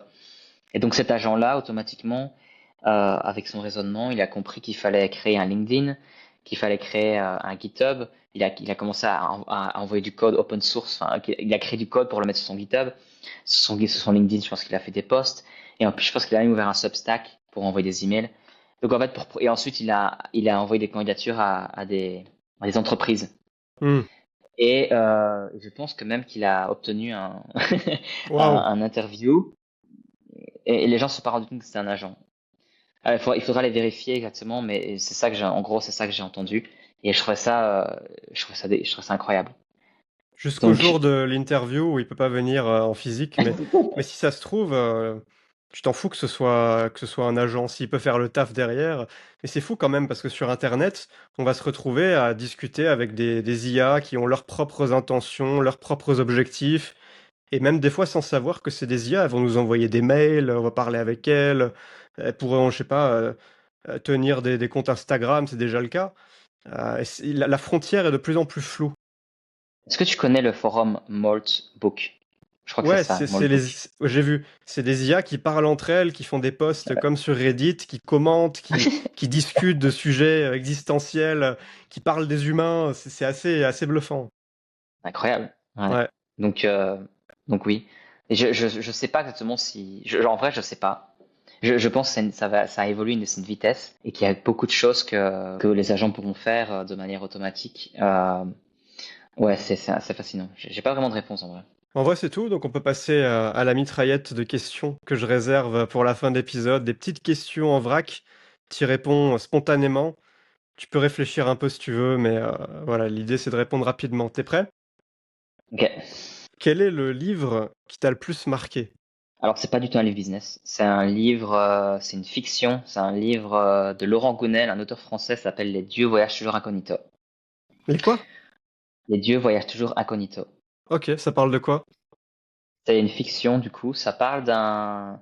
Et donc cet agent-là, automatiquement, avec son raisonnement, il a compris qu'il fallait créer un LinkedIn, qu'il fallait créer un GitHub. Il a commencé à envoyer du code open source. Enfin, il a créé du code pour le mettre sur son GitHub, sur son LinkedIn. Je pense qu'il a fait des posts. Et en plus, je pense qu'il a même ouvert un Substack pour envoyer des emails. Donc en fait, et ensuite, il a envoyé des candidatures à des entreprises.
Hmm.
Et je pense que même qu'il a obtenu
Waouh!
un interview. Et les gens se sont pas rendus compte que c'était un agent. Il faudra les vérifier exactement, mais c'est ça que en gros, c'est ça que j'ai entendu. Et je trouvais ça incroyable.
Jusqu'au jour
Donc,
de l'interview où il peut pas venir en physique, mais si ça se trouve, tu t'en fous que ce soit un agent, s'il peut faire le taf derrière. Mais c'est fou quand même parce que sur Internet, on va se retrouver à discuter avec des IA qui ont leurs propres intentions, leurs propres objectifs, et même des fois sans savoir que c'est des IA, elles vont nous envoyer des mails, on va parler avec elles, elles pourront, je sais pas, tenir des comptes Instagram, c'est déjà le cas. Et la frontière est de plus en plus floue.
est-ce que tu connais le forum Malt Book? Je crois que c'est
Ouais,
ça, Malt Book.
j'ai vu. C'est des IA qui parlent entre elles, qui font des posts comme sur Reddit, qui commentent, qui discutent de sujets existentiels, qui parlent des humains. C'est assez bluffant.
Incroyable. Ouais.
Ouais.
Donc, euh, donc oui. Et je sais pas exactement si, en vrai, je sais pas. Je pense que ça évolue c'est une vitesse et qu'il y a beaucoup de choses que les agents pourront faire de manière automatique. Ouais, c'est assez fascinant. J'ai pas vraiment de réponse en vrai.
En vrai, c'est tout. Donc, on peut passer à la mitraillette de questions que je réserve pour la fin d'épisode. Des petites questions en vrac. Tu y réponds spontanément. Tu peux réfléchir un peu si tu veux, mais voilà, l'idée c'est de répondre rapidement. T'es prêt?
Ok.
Quel est le livre qui t'a le plus marqué?
Alors c'est pas du tout un livre business. C'est un livre, c'est une fiction. C'est un livre de Laurent Gounel, un auteur français, ça s'appelle Les dieux voyagent toujours incognito.
Les quoi?
Les dieux voyagent toujours incognito.
Ok, ça parle de quoi?
C'est une fiction du coup. Ça parle d'un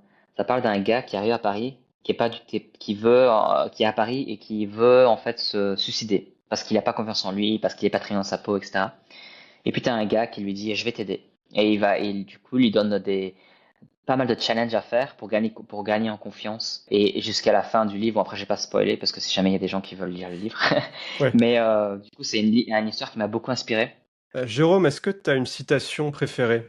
gars qui arrive à Paris, qui est pas qui est à Paris et qui veut en fait se suicider parce qu'il a pas confiance en lui, parce qu'il est pas très dans sa peau, etc. Et puis t'as un gars qui lui dit je vais t'aider. Et du coup lui donne pas mal de challenges à faire pour gagner en confiance et jusqu'à la fin du livre. Bon, après, je vais pas spoiler parce que si jamais il y a des gens qui veulent lire le livre,
Ouais.
mais du coup, c'est une histoire qui m'a beaucoup inspiré.
Jérôme, est-ce que tu as une citation préférée?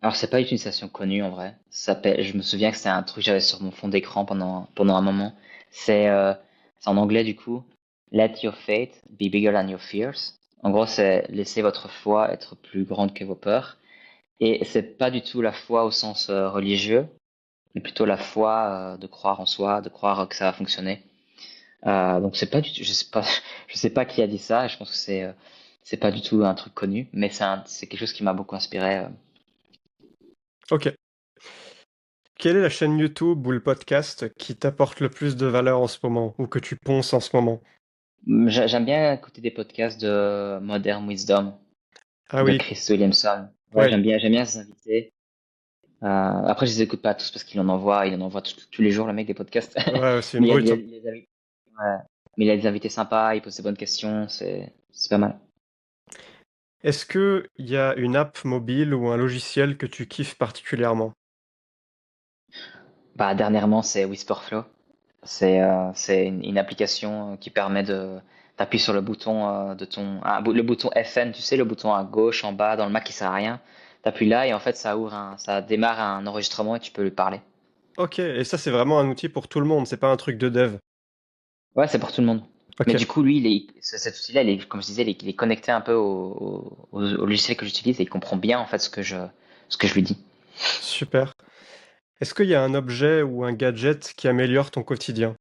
Alors, c'est pas une utilisation connue en vrai. Je me souviens que c'était un truc que j'avais sur mon fond d'écran pendant un moment. C'est en anglais du coup. Let your faith be bigger than your fears. En gros, c'est laisser votre foi être plus grande que vos peurs. Et c'est pas du tout la foi au sens religieux, mais plutôt la foi de croire en soi, de croire que ça va fonctionner. Donc c'est pas du tout, je sais pas qui a dit ça. Et je pense que c'est pas du tout un truc connu, mais c'est quelque chose qui m'a beaucoup inspiré.
Ok. Quelle est la chaîne YouTube ou le podcast qui t'apporte le plus de valeur en ce moment ou que tu ponces en ce moment?
J'aime bien écouter des podcasts de Modern Wisdom
Ah
de
oui,
Chris Williamson. Ouais,
ouais,
j'aime bien ces invités. Après, je les écoute pas tous parce qu'il en envoie tous les jours le mec des podcasts.
ouais, c'est une
Mais
brute, hein.
ouais. Mais il a des invités sympas, il pose des bonnes questions, c'est pas mal.
Est-ce que il y a une app mobile ou un logiciel que tu kiffes particulièrement?
Bah dernièrement, c'est Whisperflow. C'est une application qui permet t'appuies sur le bouton le bouton FN, tu sais, le bouton à gauche, en bas, dans le Mac qui sert à rien. T'appuies là et en fait ça démarre un enregistrement et tu peux lui parler.
Ok, et ça c'est vraiment un outil pour tout le monde, c'est pas un truc de dev.
Ouais, c'est pour tout le monde. Mais
Ok,
du coup, lui, cet outil-là, comme je disais, il est connecté un peu au logiciel que j'utilise et il comprend bien en fait ce que je lui dis.
super. Est-ce qu'il y a un objet ou un gadget qui améliore ton quotidien?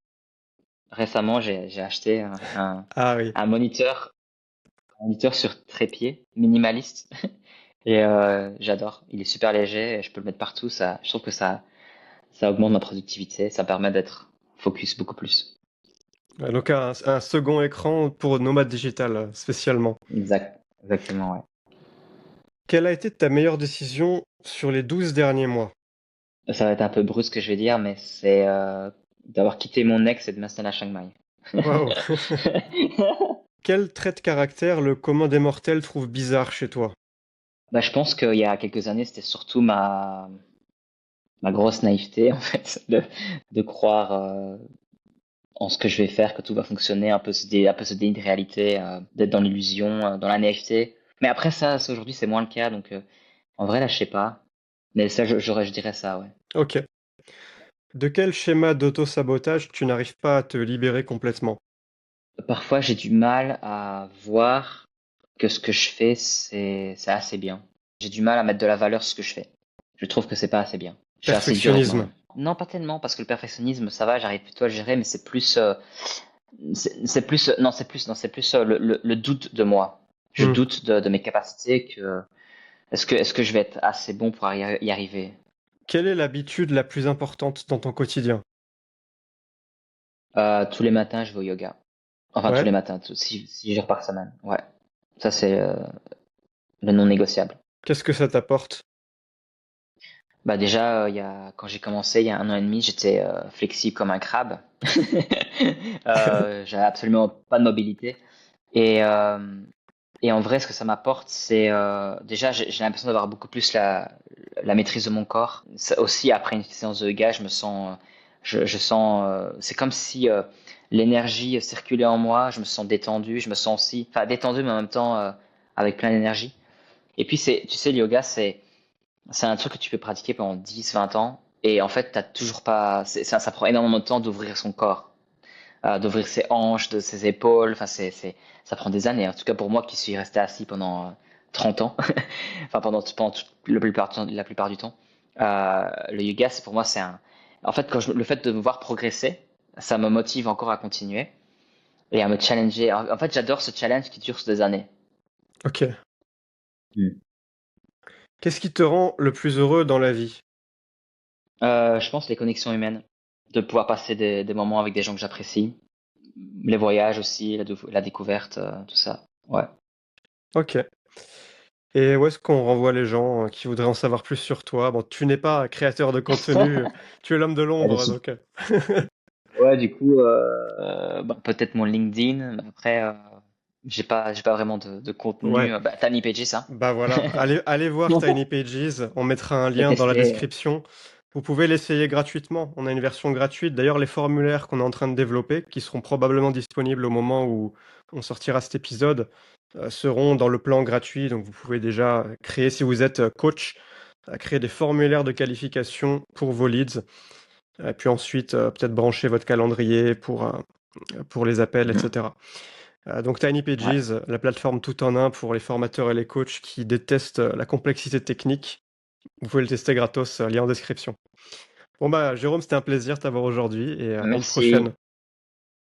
Récemment, j'ai acheté
Ah oui.
un moniteur sur trépied, minimaliste, et j'adore. Il est super léger, et je peux le mettre partout. Je trouve que ça augmente ma productivité, ça permet d'être focus beaucoup plus.
Donc un second écran pour nomade digital, spécialement.
Exactement, ouais.
Quelle a été ta meilleure décision sur les 12 derniers mois?
Ça va être un peu brusque ce que je vais dire, mais c'est d'avoir quitté mon ex et de m'installer à Chiang Mai.
Waouh. Quel trait de caractère le commun des mortels trouve bizarre chez toi?
Bah, je pense qu'il y a quelques années, c'était surtout ma grosse naïveté, en fait, de croire en ce que je vais faire, que tout va fonctionner, un peu ce déni de réalité, d'être dans l'illusion, dans la naïveté. Mais après ça, aujourd'hui, c'est moins le cas, donc en vrai, là, je sais pas. Mais ça, je dirais ça, ouais.
Ok. De quel schéma d'auto-sabotage tu n'arrives pas à te libérer complètement?
Parfois, j'ai du mal à voir que ce que je fais, c'est assez bien. J'ai du mal à mettre de la valeur sur ce que je fais. Je trouve que c'est pas assez bien. Je suis assez dur avec
Perfectionnisme.
moi-même. Non, pas tellement, parce que le perfectionnisme, ça va, j'arrive plutôt à le gérer, mais c'est plus, non, c'est plus le doute de moi. Je
Hmm.
doute de mes capacités que, est-ce que je vais être assez bon pour y arriver?
Quelle est l'habitude la plus importante dans ton quotidien?
Tous les matins, je vais au yoga. Enfin, tous
Ouais.
les matins, 6 jours par semaine. Ouais. Ça, c'est le non négociable.
Qu'est-ce que ça t'apporte?
Bah déjà, quand j'ai commencé il y a 1 an et demi, j'étais flexible comme un crabe. J'avais absolument pas de mobilité. Et, euh, et en vrai, ce que ça m'apporte, c'est déjà, j'ai l'impression d'avoir beaucoup plus la maîtrise de mon corps. Aussi, après une séance de yoga, je me sens, je sens, c'est comme si l'énergie circulait en moi. Je me sens détendu, je me sens aussi, enfin détendu, mais en même temps avec plein d'énergie. Et puis, tu sais, le yoga, c'est un truc que tu peux pratiquer pendant 10, 20 ans. Et en fait, t'as toujours pas. Ça prend énormément de temps d'ouvrir son corps, d'ouvrir ses hanches, de ses épaules. Enfin, ça prend des années. En tout cas, pour moi qui suis resté assis pendant 30 ans, enfin, la plupart du temps, le yoga, pour moi, En fait, le fait de me voir progresser, ça me motive encore à continuer et à me challenger. En fait, j'adore ce challenge qui dure sur des années.
Ok.
Mm.
Qu'est-ce qui te rend le plus heureux dans la vie?
Je pense les connexions humaines, de pouvoir passer des moments avec des gens que j'apprécie, les voyages aussi, la découverte, tout ça. Ouais.
Ok. Et où est-ce qu'on renvoie les gens qui voudraient en savoir plus sur toi? Bon, tu n'es pas créateur de contenu, tu es l'homme de
Ouais, je
l'ombre,
suis-
donc
ouais, du coup, bah, peut-être mon LinkedIn. Mais après, j'ai pas vraiment de
ouais.
contenu. Bah, Tiny Pages, ça.
Bah voilà, allez voir Tiny Pages, on mettra un
Je vais
lien dans la
tester.
description. Vous pouvez l'essayer gratuitement, on a une version gratuite. D'ailleurs, les formulaires qu'on est en train de développer, qui seront probablement disponibles au moment où on sortira cet épisode, seront dans le plan gratuit. Donc vous pouvez déjà créer, si vous êtes coach, créer des formulaires de qualification pour vos leads. Et puis ensuite, peut-être brancher votre calendrier pour les appels,
Mhm.
etc. Donc Tiny
Ouais.
Pages, la plateforme tout en un pour les formateurs et les coachs qui détestent la complexité technique. Vous pouvez le tester gratos, lien en description. Bon bah Jérôme, c'était un plaisir de t'avoir aujourd'hui et à une
Merci.
prochaine.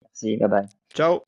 Merci. Bye bye.
Ciao!